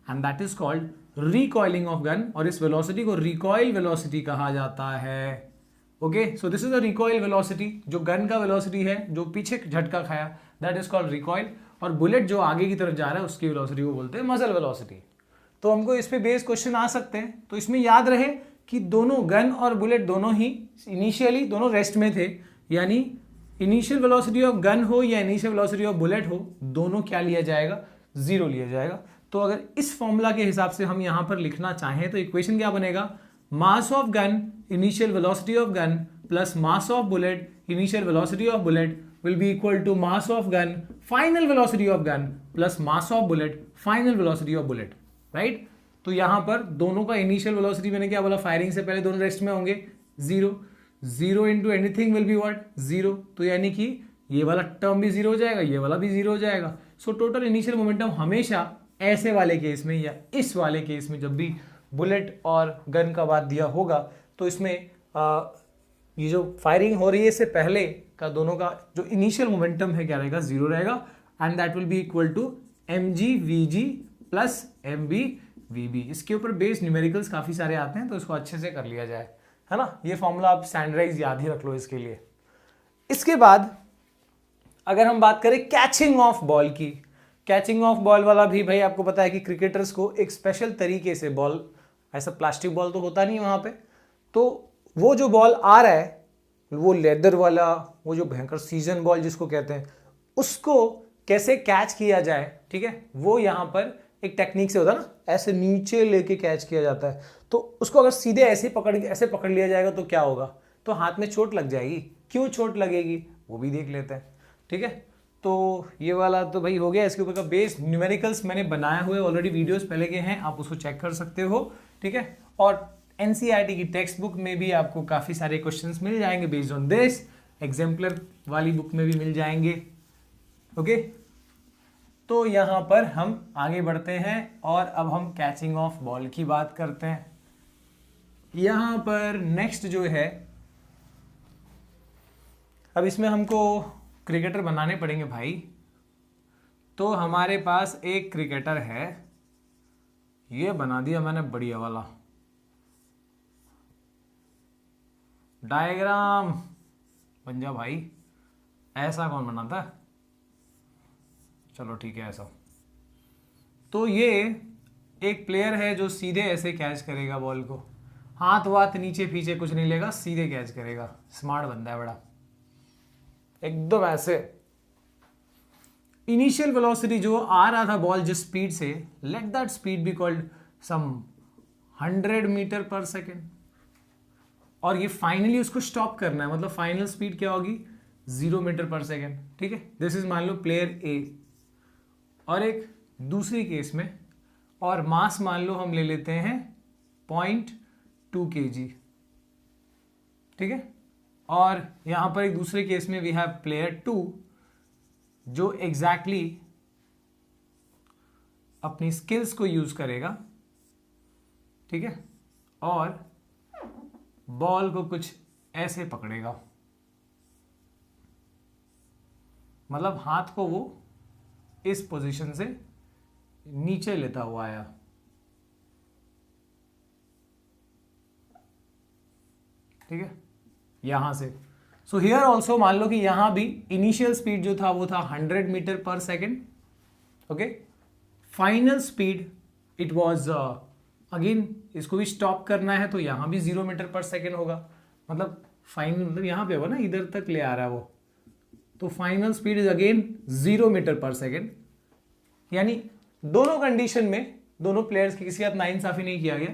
and that is called recoiling of gun। और इस velocity को recoil velocity कहा जाता है। Okay, so this is a recoil velocity, जो gun का velocity है, जो पीछे झटका खाया, that is called recoil। और बुलेट जो आगे की तरफ जा रहा है उसकी वेलोसिटी को बोलते हैं मसल वेलोसिटी। तो हमको इस पे बेस क्वेश्चन आ सकते हैं। तो इसमें याद रहे कि दोनों गन और बुलेट दोनों ही इनिशियली दोनों रेस्ट में थे, यानी इनिशियल वेलोसिटी ऑफ गन हो या इनिशियल वेलोसिटी ऑफ बुलेट हो, दोनों क्या लिया जाएगा, जीरो लिया जाएगा। तो अगर इस फॉर्मूला के हिसाब से हम यहां पर लिखना चाहें तो इक्वेशन क्या बनेगा, मास of gun initial velocity of gun plus mass of bullet initial velocity of bullet will be equal to mass of gun final velocity of gun plus mass of bullet final velocity of bullet, right। तो यहां पर दोनों का initial velocity मैंने क्या बोला, firing से पहले दोनों रेस्ट में होंगे, zero, zero into anything will be what, zero. तो यानी कि ये वाला टर्म भी जीरो हो जाएगा, ये वाला भी जीरो हो जाएगा। सो टोटल इनिशियल मोमेंटम हमेशा ऐसे वाले केस में या इस वाले केस में, जब भी बुलेट और गन का बात दिया होगा, तो इसमें ये जो फायरिंग हो रही है इससे पहले का दोनों का जो इनिशियल मोमेंटम है क्या रहेगा, 0 रहेगा, and that will be equal to mg/vg plus mb/vb। इसके ऊपर बेस्ड न्यूमेरिकल्स काफी सारे आते हैं, तो इसको अच्छे से कर लिया जाए, है ना। ये फॉर्मूला आप स्टैंडर्डाइज याद ही रख लो इसके लिए। इसके बाद अगर हम बात करें कैचिंग ऑफ बॉल की, कैचिंग ऑफ बॉल वाला भी भाई आपको पता है कि क्रिकेटर्स को एक स्पेशल तरीके से बॉल, ऐसा प्लास्टिक बॉल तो होता नहीं वहां पे, तो वो जो बॉल आ रहा है वो लेदर वाला, वो जो भयंकर सीजन बॉल जिसको कहते हैं, उसको कैसे कैच किया जाए, ठीक है, वो यहां पर एक टेक्निक से होता है ना, ऐसे नीचे लेके कैच किया जाता है। तो उसको अगर सीधे ऐसे पकड़ लिया जाएगा तो क्या होगा, तो हाथ में चोट लग जाएगी। क्यों चोट लगेगी वो भी देख लेते हैं, ठीक है। तो ये वाला तो भाई हो गया। इसके ऊपर का बेस न्यूमेरिकल्स मैंने बनाए हुए ऑलरेडी, वीडियोस पहले के हैं, आप उसको चेक कर सकते हो, ठीक है। और एनसीईआरटी की टेक्स्ट बुक में भी आपको काफी सारे क्वेश्चंस मिल जाएंगे बेस्ड ऑन दिस, एग्जाम्पलर वाली बुक में भी मिल जाएंगे, ओके। तो यहां पर हम आगे बढ़ते हैं और अब हम कैचिंग ऑफ बॉल की बात करते हैं। यहां पर नेक्स्ट जो है, अब इसमें हमको क्रिकेटर बनाने पड़ेंगे भाई। तो हमारे पास एक क्रिकेटर है, ये बना दिया मैंने बढ़िया वाला डायग्राम, बन जा भाई। ऐसा कौन बनाता है, चलो ठीक है ऐसा। तो ये एक प्लेयर है जो सीधे ऐसे कैच करेगा बॉल को, हाथ वाथ नीचे पीछे कुछ नहीं लेगा, सीधे कैच करेगा। स्मार्ट बंदा है बड़ा, एकदम ऐसे। इनिशियल वेलोसिटी जो आ रहा था बॉल जिस स्पीड से, let that speed be called some 100 metre पर सेकेंड, और ये फाइनली उसको स्टॉप करना है, मतलब फाइनल स्पीड क्या होगी, 0 मीटर पर सेकेंड, ठीक है। दिस इज मान लो प्लेयर ए, और एक दूसरी केस में, और मास मान लो हम ले लेते हैं 0.2 kg, ठीक है। और यहां पर एक दूसरे केस में वी हैव प्लेयर 2 जो एग्जैक्टली अपनी स्किल्स को यूज करेगा, ठीक है, और बॉल को कुछ ऐसे पकड़ेगा, मतलब हाथ को वो इस पोजीशन से नीचे लेता हुआ आया, ठीक है, यहां से। सो हियर ऑल्सो मान लो कि यहां भी इनिशियल स्पीड जो था वो था 100 मीटर पर second, okay. Final speed it was again, इसको भी स्टॉप करना है तो यहां भी 0 मीटर पर सेकेंड होगा, मतलब फाइनल, मतलब यहां पे होगा ना, इधर तक ले आ रहा है वो, तो final speed is again 0 metre पर सेकेंड। यानी दोनों कंडीशन में दोनों प्लेयर्स की किसी का नाइंसाफी नहीं किया गया,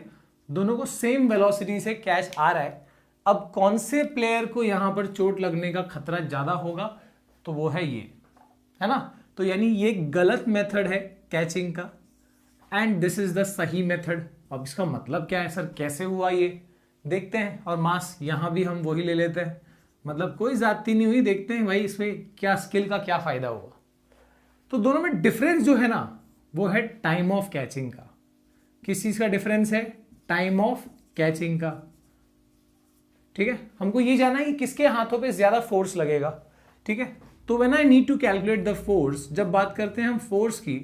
दोनों को सेम वेलोसिटी से कैच आ रहा है। अब कौन से प्लेयर को यहां पर चोट लगने का खतरा ज्यादा होगा, तो वो है ये, है ना। तो यानी ये गलत मेथड है कैचिंग का, एंड दिस इज द सही मेथड। अब इसका मतलब क्या है सर, कैसे हुआ ये देखते हैं। और मास यहां भी हम वही ले लेते हैं, मतलब कोई ज्यादती नहीं हुई, देखते हैं भाई इसमें क्या स्किल का क्या फायदा होगा। तो दोनों में डिफरेंस जो है ना वो है टाइम ऑफ कैचिंग का। किस चीज का डिफरेंस है, टाइम ऑफ कैचिंग का, ठीक है। हमको ये जानना है कि किसके हाथों पे ज्यादा फोर्स लगेगा, ठीक है। तो when I need to calculate the force, जब बात करते हैं हम फोर्स की,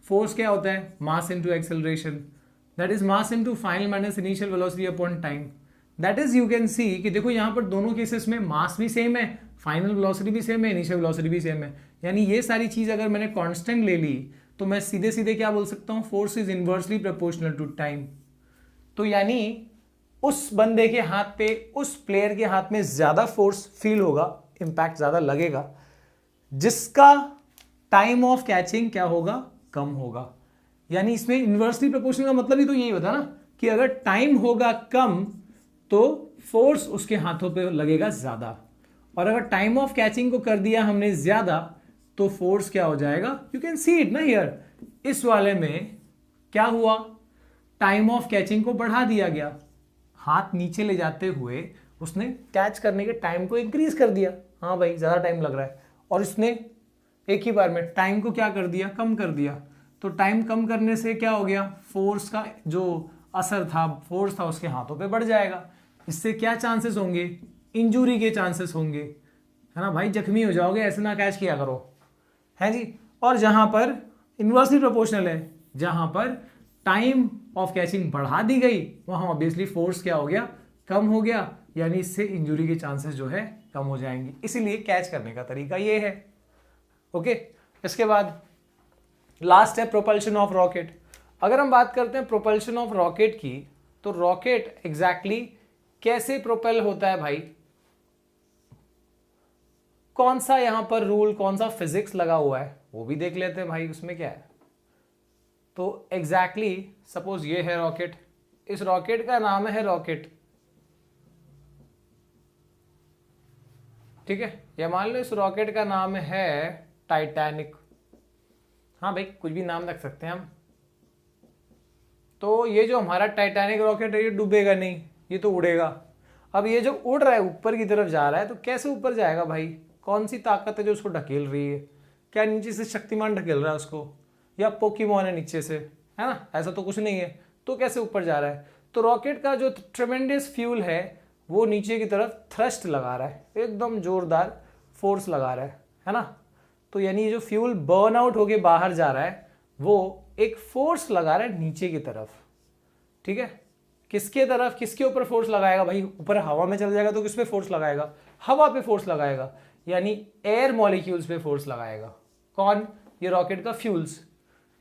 फोर्स क्या होता है, मास into acceleration, that is mass into final minus initial velocity upon time. That is you can see कि देखो यहां पर दोनों केसेस में मास भी सेम है, फाइनल वेलोसिटी भी सेम है, इनिशियल वेलोसिटी भी सेम है। यानी ये सारी चीज अगर मैंने कांस्टेंट ले ली तो मैं सीधे सीधे क्या बोल सकता हूं, force is inversely proportional to time. तो यानी उस बंदे के हाथ पे, उस प्लेयर के हाथ में ज्यादा फोर्स फील होगा, इंपैक्ट ज्यादा लगेगा, जिसका टाइम ऑफ कैचिंग क्या होगा, कम होगा। यानी इसमें इनवर्सली प्रोपोर्शनल का मतलब ही तो यही होता है ना कि अगर टाइम होगा कम तो फोर्स उसके हाथों पे लगेगा ज्यादा, और अगर टाइम ऑफ कैचिंग को कर दिया हमने ज्यादा तो फोर्स क्या हो जाएगा, यू कैन सी इट ना हियर। इस वाले में क्या हुआ, टाइम ऑफ कैचिंग को बढ़ा दिया गया, हाथ नीचे ले जाते हुए उसने कैच करने के टाइम को इंक्रीज कर दिया, हाँ भाई ज्यादा टाइम लग रहा है, और इसने एक ही बार में टाइम को क्या कर दिया, कम कर दिया। तो टाइम कम करने से क्या हो गया, फोर्स का जो असर था, फोर्स था उसके हाथों पे बढ़ जाएगा। इससे क्या चांसेस होंगे, इंजरी के चांसेस होंगे, है ना भाई, जख्मी हो जाओगे, ऐसे ना कैच किया करो, है जी। और जहां पर इनवर्सली प्रोपोर्शनल है, जहां पर टाइम ऑफ कैचिंग बढ़ा दी गई, वहां ऑब्वियसली फोर्स क्या हो गया, कम हो गया, यानी इससे इंजरी के चांसेस जो है कम हो जाएंगे। इसीलिए कैच करने का तरीका ये है। ओके, इसके बाद लास्ट है प्रोपल्शन ऑफ रॉकेट। अगर हम बात करते हैं प्रोपल्शन ऑफ रॉकेट की, तो रॉकेट एग्जैक्टली कैसे प्रोपेल होता है भाई, कौन सा यहां पर रूल, कौन सा फिजिक्स लगा हुआ है वो भी देख लेते हैं भाई, उसमें क्या है। तो एग्जैक्टली सपोज ये है रॉकेट, इस रॉकेट का नाम है रॉकेट, ठीक है, या मान लो इस रॉकेट का नाम है टाइटैनिक, हाँ भाई कुछ भी नाम रख सकते हैं हम। तो ये जो हमारा टाइटैनिक रॉकेट है ये डूबेगा नहीं, ये तो उड़ेगा। अब ये जो उड़ रहा है ऊपर की तरफ जा रहा है, तो कैसे ऊपर जाएगा भाई, कौन सी ताकत है जो उसको ढकेल रही है, क्या नीचे से शक्तिमान ढकेल रहा है उसको, या पोकेमॉन है नीचे से, है ना, ऐसा तो कुछ नहीं है, तो कैसे ऊपर जा रहा है। तो रॉकेट का जो ट्रेमेंडस फ्यूल है वो नीचे की तरफ थ्रस्ट लगा रहा है, एकदम जोरदार फोर्स लगा रहा है ना। तो यानी जो फ्यूल बर्न आउट होके बाहर जा रहा है वो एक फोर्स लगा रहा है नीचे की तरफ, ठीक है। किसके तरफ, किसके ऊपर फोर्स लगाएगा भाई, ऊपर हवा में चल जाएगा तो किस पे फोर्स लगाएगा, हवा पे फोर्स लगाएगा, यानी एयर मॉलिक्यूल्स पे फोर्स लगाएगा। कौन, ये रॉकेट का फ्यूल्स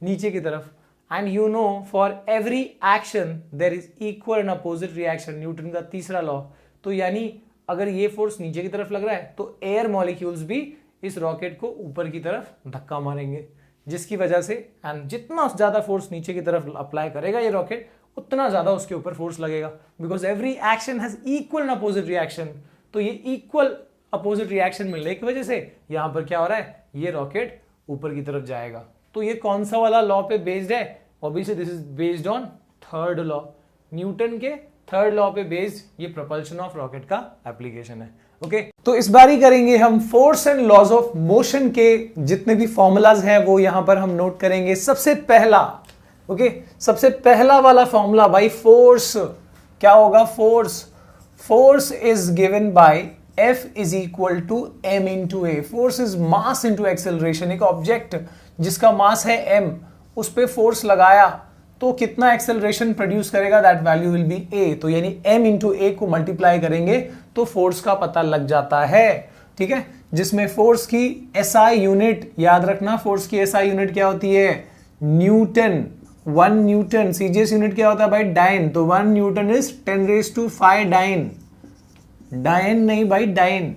नीचे की तरफ। And you know for every action there is equal and opposite reaction, Newton का तीसरा लॉ। तो यानी अगर ये फोर्स नीचे की तरफ लग रहा है तो एयर मॉलिक्यूल्स भी इस रॉकेट को ऊपर की तरफ धक्का मारेंगे, जिसकी वजह से, एंड जितना ज्यादा फोर्स नीचे की तरफ अप्लाई करेगा ये रॉकेट उतना ज्यादा उसके ऊपर फोर्स लगेगा, because every action has equal and opposite reaction. तो ये इक्वल अपोजिट रिएक्शन मिलने की वजह से यहां पर क्या हो रहा है, ये रॉकेट ऊपर की तरफ जाएगा। तो ये कौन सा वाला लॉ पे बेस्ड है, obviously this is based on third law, Newton के थर्ड लॉ पे बेस्ड ये प्रोपल्शन ऑफ रॉकेट का एप्लीकेशन है। ओके, तो इस बार ही करेंगे हम force and laws of motion के जितने भी फॉर्मूलाज हैं वो यहां पर हम नोट करेंगे। सबसे पहला, ओके, सबसे पहला वाला फॉर्मूला भाई, फोर्स क्या होगा, force is given by F is equal to m into ए। Force is mass into acceleration. एक ऑब्जेक्ट जिसका मास है m, उस पे फोर्स लगाया तो कितना एक्सेलरेशन प्रोड्यूस करेगा, that value will be a। तो यानी m इंटू ए को मल्टीप्लाई करेंगे तो फोर्स का पता लग जाता है, ठीक है। जिसमें फोर्स की SI यूनिट याद रखना, फोर्स की SI यूनिट क्या होती है, न्यूटन। 1 न्यूटन, सीजीएस यूनिट क्या होता है भाई, डाइन। तो 1 न्यूटन इज 10⁵ डाइन, डाइन नहीं भाई, डाइन,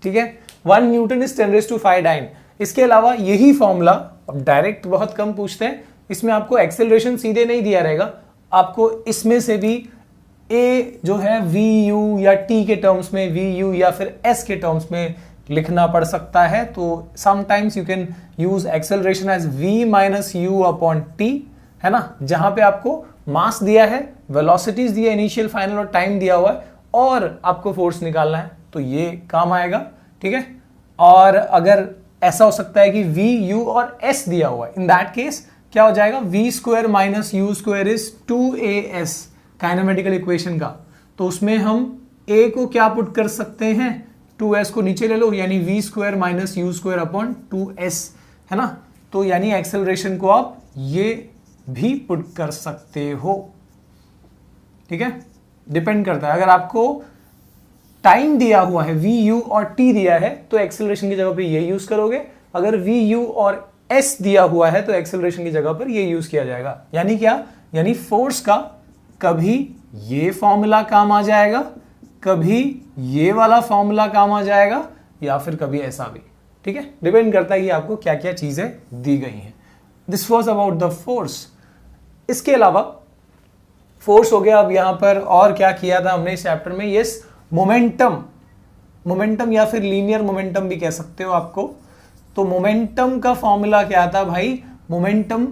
ठीक है। 1 न्यूटन इज 10⁵ डाइन। इसके अलावा यही फॉर्मूला, अब डायरेक्ट बहुत कम पूछते हैं, इसमें आपको एक्सेलरेशन सीधे नहीं दिया रहेगा, आपको इसमें से भी ए जो है VU या T के टर्म्स में, VU या फिर S के टर्म्स में लिखना पड़ सकता है। तो sometimes you can use acceleration as V minus U upon T, है ना, जहां पे आपको मास दिया है, वेलोसिटीज दिया, इनिशियल, फाइनल और टाइम दिया हुआ है, और आपको फोर्स निकालना है, तो ये काम आएगा, ठीक है। और अगर ऐसा हो सकता है कि V, U और S दिया हुआ है, इन दैट केस क्या हो जाएगा, V square minus U square is 2AS, kinematical equation का। तो उसमें हम A को क्या पुट कर सकते हैं, 2S को नीचे ले लो, यानी V square minus U square upon 2S, है ना। तो यानी एक्सेलरेशन को आप ये भी पुट कर सकते हो, ठीक है। डिपेंड करता है, अगर आपको टाइम दिया हुआ है, VU और T दिया है, तो एक्सेलरेशन की जगह पे ये यूज करोगे। अगर VU और S दिया हुआ है तो एक्सेलरेशन की जगह पर ये यूज किया जाएगा। यानी क्या, यानी फोर्स का कभी ये फॉर्मूला काम आ जाएगा, कभी ये वाला फॉर्मूला काम आ जाएगा, या फिर कभी ऐसा भी, ठीक है। डिपेंड करता है कि आपको क्या क्या चीजें दी गई हैं। This was about the force. इसके अलावा फोर्स हो गया। अब यहां पर और क्या किया था हमने इस चैप्टर में, यस, मोमेंटम या फिर लीनियर मोमेंटम भी कह सकते हो आपको। तो मोमेंटम का फॉर्मूला क्या था भाई, मोमेंटम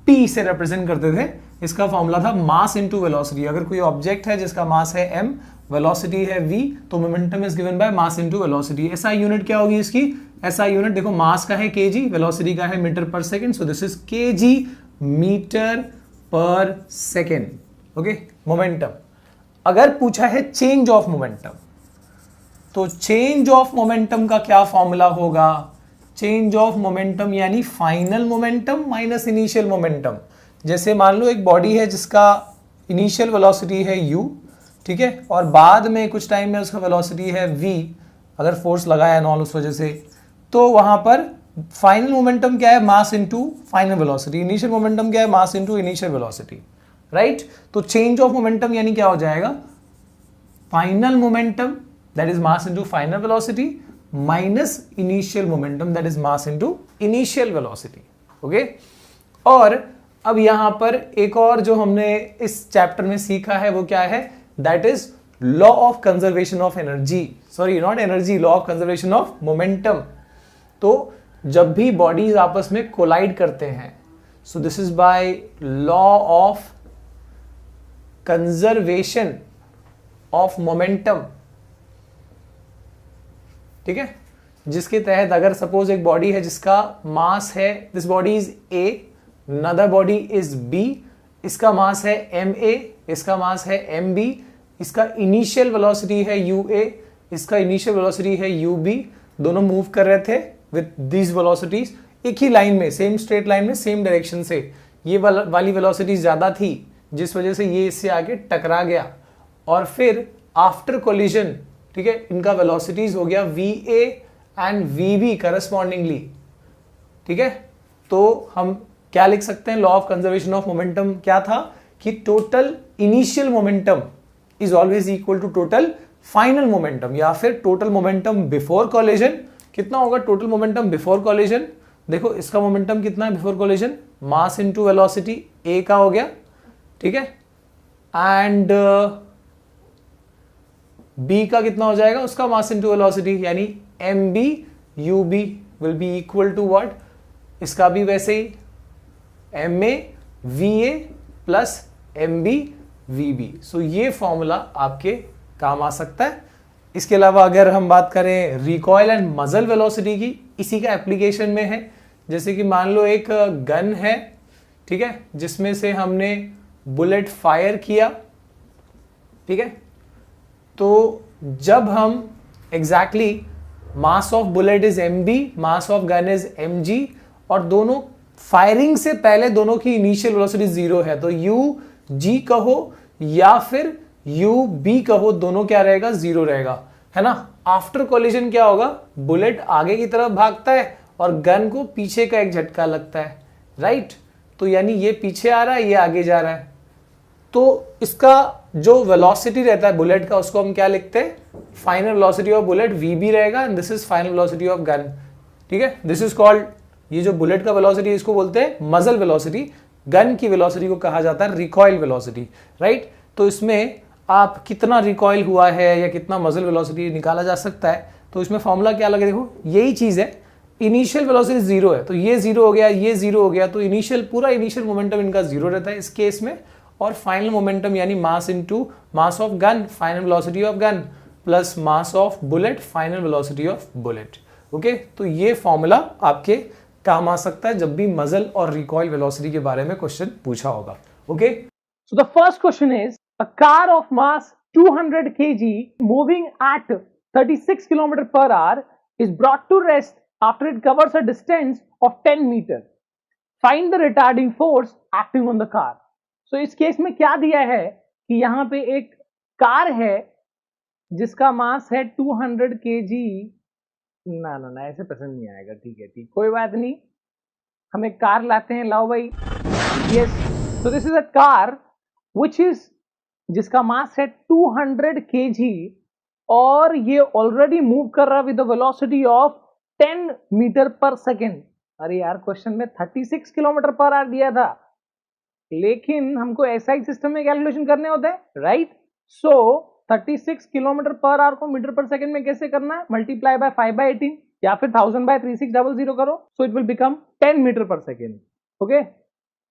P से रिप्रेजेंट करते थे। इसका फॉर्मूला था मास इनटू वेलोसिटी। अगर कोई ऑब्जेक्ट है जिसका मास है m, वेलोसिटी है v, तो momentum is given by mass into velocity. SI unit क्या होगी इसकी, SI यूनिट देखो, मास का है kg, वेलोसिटी का है मीटर पर second, so this is kg metre पर सेकेंड। Okay, momentum. अगर पूछा है चेंज ऑफ मोमेंटम, तो चेंज ऑफ मोमेंटम का क्या फॉर्मूला होगा? चेंज ऑफ मोमेंटम यानी final momentum minus initial momentum. जैसे मान लो एक बॉडी है जिसका इनिशियल वेलोसिटी है u, ठीक है, और बाद में कुछ टाइम में उसका वेलोसिटी है v, अगर फोर्स लगाया है नॉन उस वजह से, तो वहां पर फाइनल मोमेंटम क्या है? Mass into final velocity. Initial momentum क्या है? Mass into initial velocity, right. तो चेंज ऑफ मोमेंटम यानी क्या हो जाएगा? Final momentum that is mass into final velocity minus initial momentum that is mass into initial velocity. Okay, और अब यहां पर एक और जो हमने इस चैप्टर में सीखा है वो क्या है? That is law of conservation of energy, sorry not energy, law of conservation of momentum. तो जब भी बॉडीज आपस में कोलाइड करते हैं, सो this is by law of conservation of momentum, ठीक है, जिसके तहत अगर सपोज एक बॉडी है जिसका मास है, this body is A, another body is B, इसका मास है एम ए, इसका मास है एम बी, इसका इनिशियल वेलोसिटी है यू ए, इसका इनिशियल वेलोसिटी है यू बी, दोनों मूव कर रहे थे विद दीज वेलोसिटीज एक ही लाइन में, सेम स्ट्रेट लाइन में, सेम डायरेक्शन से। ये वाली वेलोसिटी ज्यादा थी जिस वजह से ये इससे आगे टकरा गया, और फिर आफ्टर कोलिजन, ठीक है, इनका वेलोसिटीज हो गया V A and V B correspondingly, ठीक है। तो हम क्या लिख सकते हैं? Law of conservation of momentum क्या था कि total initial momentum is always equal to total final momentum, या फिर टोटल मोमेंटम बिफोर कोलिजन। कितना होगा टोटल मोमेंटम बिफोर कोलिजन? देखो इसका मोमेंटम कितना है before collision? Mass into velocity A का हो गया, ठीक है, एंड बी का कितना हो जाएगा? उसका मास इनटू वेलोसिटी, यानी M B U B will be equal to what? इसका भी वैसे ही M A V A plus M B V B. So ये फॉर्मूला आपके काम आ सकता है। इसके अलावा अगर हम बात करें रिकॉइल एंड मजल वेलोसिटी की, इसी का एप्लीकेशन में है। जैसे कि मान लो एक गन है, ठीक है, जिसमें से हमने बुलेट फायर किया, ठीक है, तो जब हम exactly mass of bullet is M B, mass of gun is M G, और दोनों फायरिंग से पहले दोनों की इनिशियल वेलोसिटी जीरो है, तो यू जी कहो या फिर यू बी कहो, दोनों क्या रहेगा? जीरो रहेगा, है ना। आफ्टर कोलिजन क्या होगा? बुलेट आगे की तरफ भागता है और गन को पीछे का एक झटका लगता है, राइट। तो यानी ये पीछे आ रहा है, ये आगे जा रहा है, तो इसका जो वेलोसिटी रहता है बुलेट का, उसको हम क्या लिखते हैं? Final velocity of bullet V B रहेगा, and this is final velocity of gun, ठीक है। दिस इज कॉल्ड, ये जो बुलेट का वेलोसिटी इसको बोलते हैं मजल वेलोसिटी, गन की वेलोसिटी को कहा जाता है रिकॉइल वेलोसिटी, राइट। तो इसमें आप कितना रिकॉइल हुआ है या कितना मजल वेलोसिटी निकाला जा सकता है। तो इसमें फॉर्मूला क्या लगे? देखो यही चीज है, इनिशियल वेलोसिटी जीरो है, तो ये जीरो हो गया, ये जीरो हो गया, तो इनिशियल पूरा इनिशियल मोमेंटम इनका जीरो रहता है इस केस में, और फाइनल मोमेंटम यानी mass into mass of gun, final velocity of gun, plus mass of bullet, final velocity of bullet. Okay, तो ये फॉर्मूला आपके काम आ सकता है जब भी मजल और रिकॉइल वेलोसिटी के बारे में क्वेश्चन पूछा होगा। Okay, so the first question is a car of mass 200 kg moving at 36 km per hour is brought to rest after it covers a distance of 10 meter. Find the retarding force acting on the car. So इस case में क्या दिया है कि यहां पे एक car है जिसका मास है 200 kg। ना ऐसे पसंद नहीं आएगा, ठीक है, ठीक, कोई बात नहीं, हम एक कार लाते हैं, लाओ भाई। Yes, so this is a car which is, जिसका मास है 200 kg, और ये ऑलरेडी मूव कर रहा with the velocity of 10 metre पर सेकेंड। अरे यार, क्वेश्चन में 36 किलोमीटर पर आवर दिया था, लेकिन हमको एसआई सिस्टम में कैलकुलेशन करने होते हैं, राइट। सो 36 किलोमीटर पर आवर को मीटर पर सेकेंड में कैसे करना है? मल्टीप्लाई बाय 5/18 या फिर 1000 बाय 3600 करो, so it will become 10 metre पर सेकेंड। ओके,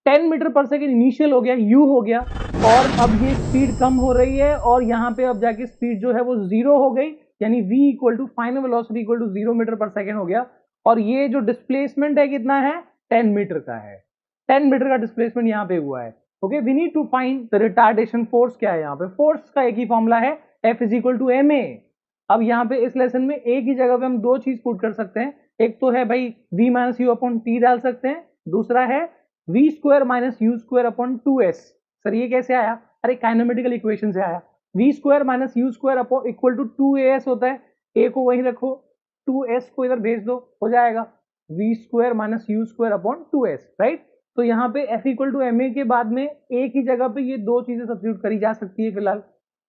10 मीटर पर सेकेंड इनिशियल हो गया, u हो गया, और अब ये स्पीड कम हो रही है, और यहाँ पे अब जाके स्पीड जो है वो जीरो हो गई, यानी v equal to final velocity equal to 0 metre पर सेकेंड हो गया। और ये जो डिस्प्लेसमेंट है कितना है? 10 मीटर का है, 10 मीटर का डिस्प्लेसमेंट यहाँ पे हुआ है। Okay, we need to find the retardation force. क्या है यहाँ पे? फोर्स का एक ही फॉर्मूला है, F is equal to ma। अब यहाँ पे इस लेसन में एक ही जगह पे हम दो चीज पुट कर सकते हैं, एक तो है भाई v minus U upon T डाल सकते हैं, दूसरा है v square minus U square upon 2s। Sir ये कैसे आया? अरे काइनेमेटिकल इक्वेशन से आया। v square minus U square upon equal to 2as होता है, a को वहीं रखो, 2s को इधर भेज दो, हो जाएगा v square minus U square upon 2s, right. तो यहाँ पे f इक्वल टू ma के बाद में एक ही जगह पे ये दो चीजें सब्स्टिट्यूट करी जा सकती है फिलहाल।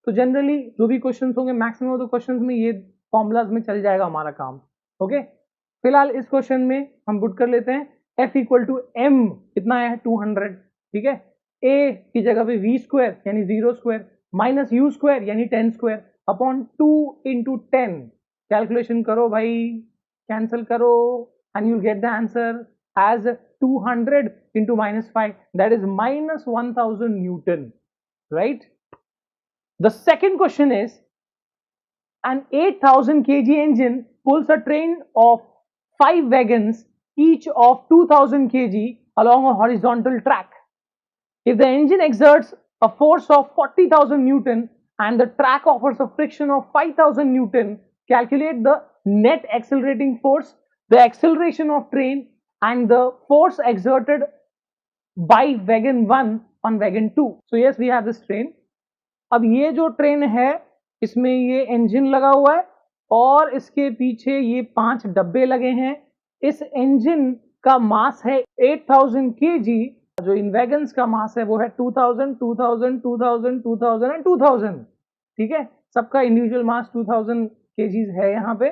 तो जनरली जो भी क्वेश्चंस होंगे मैक्सिमम ऑफ द क्वेश्चंस में ये फॉर्मूलाज में चल जाएगा हमारा काम। ओके, फिलहाल इस क्वेश्चन में हम पुट कर लेते हैं f इक्वल टू m कितना है 200, ठीक है। a की जगह पे v स्क्वायर यानी 0 स्क्वायर माइनस यू स्क्वायर यानी 10 स्क्वायर अपॉन 2 इंटू 10। कैलकुलेशन करो भाई, कैंसिल करो and you get the answer as 200 into -5, that is minus 1000 Newton, right? The second question is, an 8000 kg engine pulls a train of 5 wagons, each of 2000 kg along a horizontal track. If the engine exerts a force of 40,000 Newton and the track offers a friction of 5000 Newton, calculate the net accelerating force, the acceleration of train and the force exerted by wagon 1 on wagon 2. So yes, we have this train. अब ये जो train है इसमें ये engine लगा हुआ है और इसके पीछे ये 5 डब्बे लगे हैं। इस इंजन का मास है 8000 kg, जो इन वैगन्स का मास है वो है 2000, 2000, 2000, 2000 एंड 2000, ठीक है। सबका इंडिविजुअल मास 2000 kg है यहाँ पे।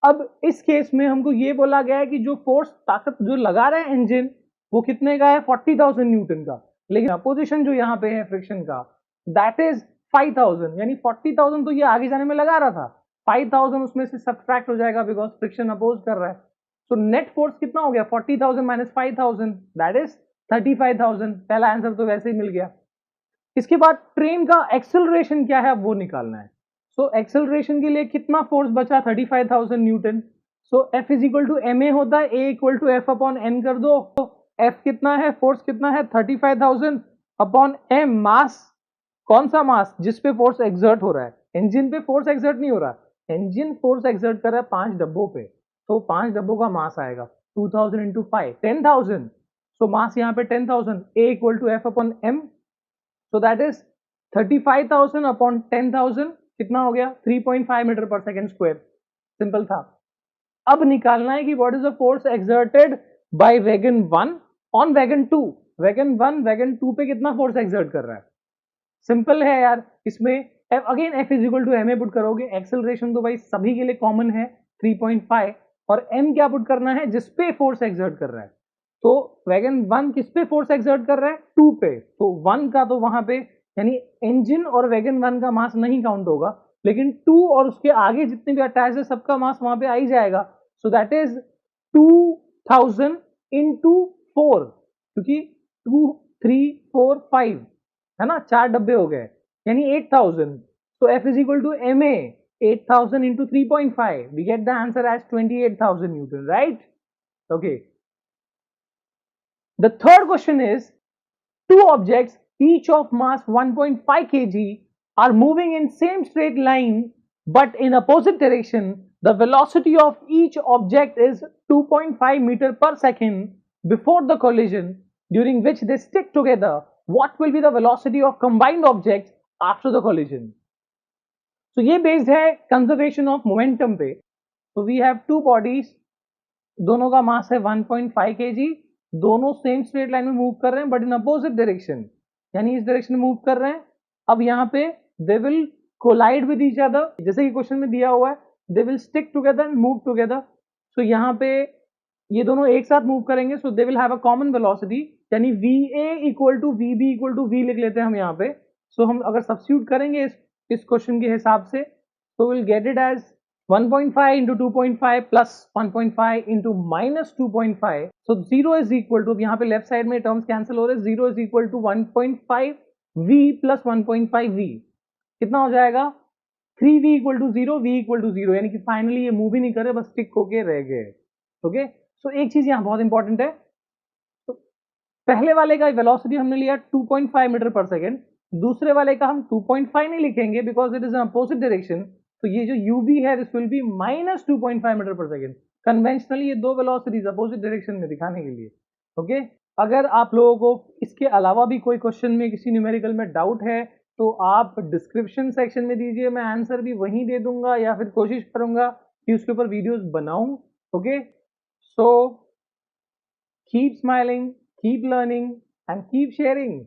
अब इस केस में हमको ये बोला गया है कि जो फोर्स ताकत जो लगा रहा है इंजन वो कितने का है 40,000 न्यूटन का, लेकिन अपोजिशन जो यहाँ पे है फ्रिक्शन का दैट इज 5000, यानी 40,000 तो ये आगे जाने में लगा रहा था, 5000 उसमें से सब्ट्रैक्ट हो जाएगा बिकॉज फ्रिक्शन अपोज कर रहा है। तो नेट फोर्स कितना हो गया 40,000 माइनस 5000 दैट इज 35,000। पहला आंसर तो वैसे ही मिल गया। इसके बाद ट्रेन का एक्सेलरेशन क्या है वो निकालना है। सो एक्सेलरेशन के लिए कितना फोर्स बचा 35,000 newton. So F is equal to ma होता है, a equal to f upon n कर दो। F कितना है, फोर्स कितना है 35,000 अपॉन m, मास कौन सा मास जिस पे फोर्स एक्सर्ट हो रहा है, इंजन पे फोर्स एक्सर्ट नहीं हो रहा, इंजन फोर्स एक्सर्ट कर रहा है 5 डब्बों पे, तो 5 डब्बों का मास आएगा 2000 इंटू 5 10,000। सो मास यहाँ पे 10,000, a equal to f upon m, so that is 35,000 upon 10,000 कितना हो गया 3.5 मीटर पर सेकेंड स्क्वायर। सिंपल था। अब निकालना है कि what is the force exerted by wagon 1 on wagon 2। Wagon 1 wagon 2 पे कितना फोर्स एक्सर्ट कर रहा है, सिंपल है यार। इसमें again F is equal to ma put करोगे, एक्सेलरेशन तो भाई सभी के लिए कॉमन है 3.5, और m क्या पुट करना है जिस पे फोर्स एक्सर्ट कर रहा है। तो वैगन 1 किस पे फोर्स एक्सर्ट कर रहा है 2 पे, तो 1 का तो वहां पे यानी इंजन और वैगन 1 का मास नहीं काउंट होगा, लेकिन 2 और उसके आगे जितने भी अटैच है सबका मास वहां पे आ ही जाएगा। सो दैट इज 2000 इंटू 4, क्योंकि 2 3 4 5 है ना, 4 डब्बे हो गए यानी 8000। तो F is equal to ma, 8000 into 3.5, we get the answer as 28,000 newton, right. Okay, the third question is, two objects each of mass 1.5 kg are moving in same straight line but in opposite direction. The velocity of each object is 2.5 meter per second before the collision, during which they stick together. What will be the velocity of combined objects after the collision? So ये based है conservation of momentum पे। So we have two bodies, दोनों का मास है 1.5 kg, दोनों same straight line में move कर रहे हैं बट इन अपोजिट डायरेक्शन, यानी इस डायरेक्शन में मूव कर रहे हैं। अब यहाँ पे they will collide with each other, जैसे कि क्वेश्चन में दिया हुआ है, they will stick together and move together. So यहाँ पे ये दोनों एक साथ मूव करेंगे, so they will have a common velocity, यानी va equal to vb equal to v लिख लेते हैं हम यहाँ पे। सो हम अगर सब्स्टिट्यूट करेंगे इस क्वेश्चन के हिसाब से, तो will get it as 1.5 into 2.5 plus 1.5 into minus 2.5. So 0 is equal to, यहाँ पे लेफ्ट साइड में टर्म्स कैंसिल हो रहे हैं, 0 is equal to 1.5 v plus 1.5 v, कितना हो जाएगा 3v equal to 0, v equal to 0, यानी कि फाइनली ये मूव ही नहीं कर रहे, बस टिक होके रह गए। ओके, सो एक चीज यहाँ बहुत इंपॉर्टेंट है, तो पहले वाले का वेलोसिटी हमने लिया 2.5 मीटर पर सेकेंड, दूसरे वाले का हम 2.5 नहीं लिखेंगे because it is in opposite direction, तो ये जो ub है दिस विल बी -2.5 मीटर पर सेकेंड। कन्वेंशनली ये दो वेलोसिटीज अपोजिट डायरेक्शन में दिखाने के लिए। ओके, अगर आप लोगों को इसके अलावा भी कोई क्वेश्चन में किसी न्यूमेरिकल में डाउट है तो आप डिस्क्रिप्शन सेक्शन में दीजिए, मैं आंसर भी वहीं दे दूंगा या फिर कोशिश करूंगा कि उसके ऊपर वीडियोस बनाऊं। Okay, so keep smiling, keep learning and keep sharing.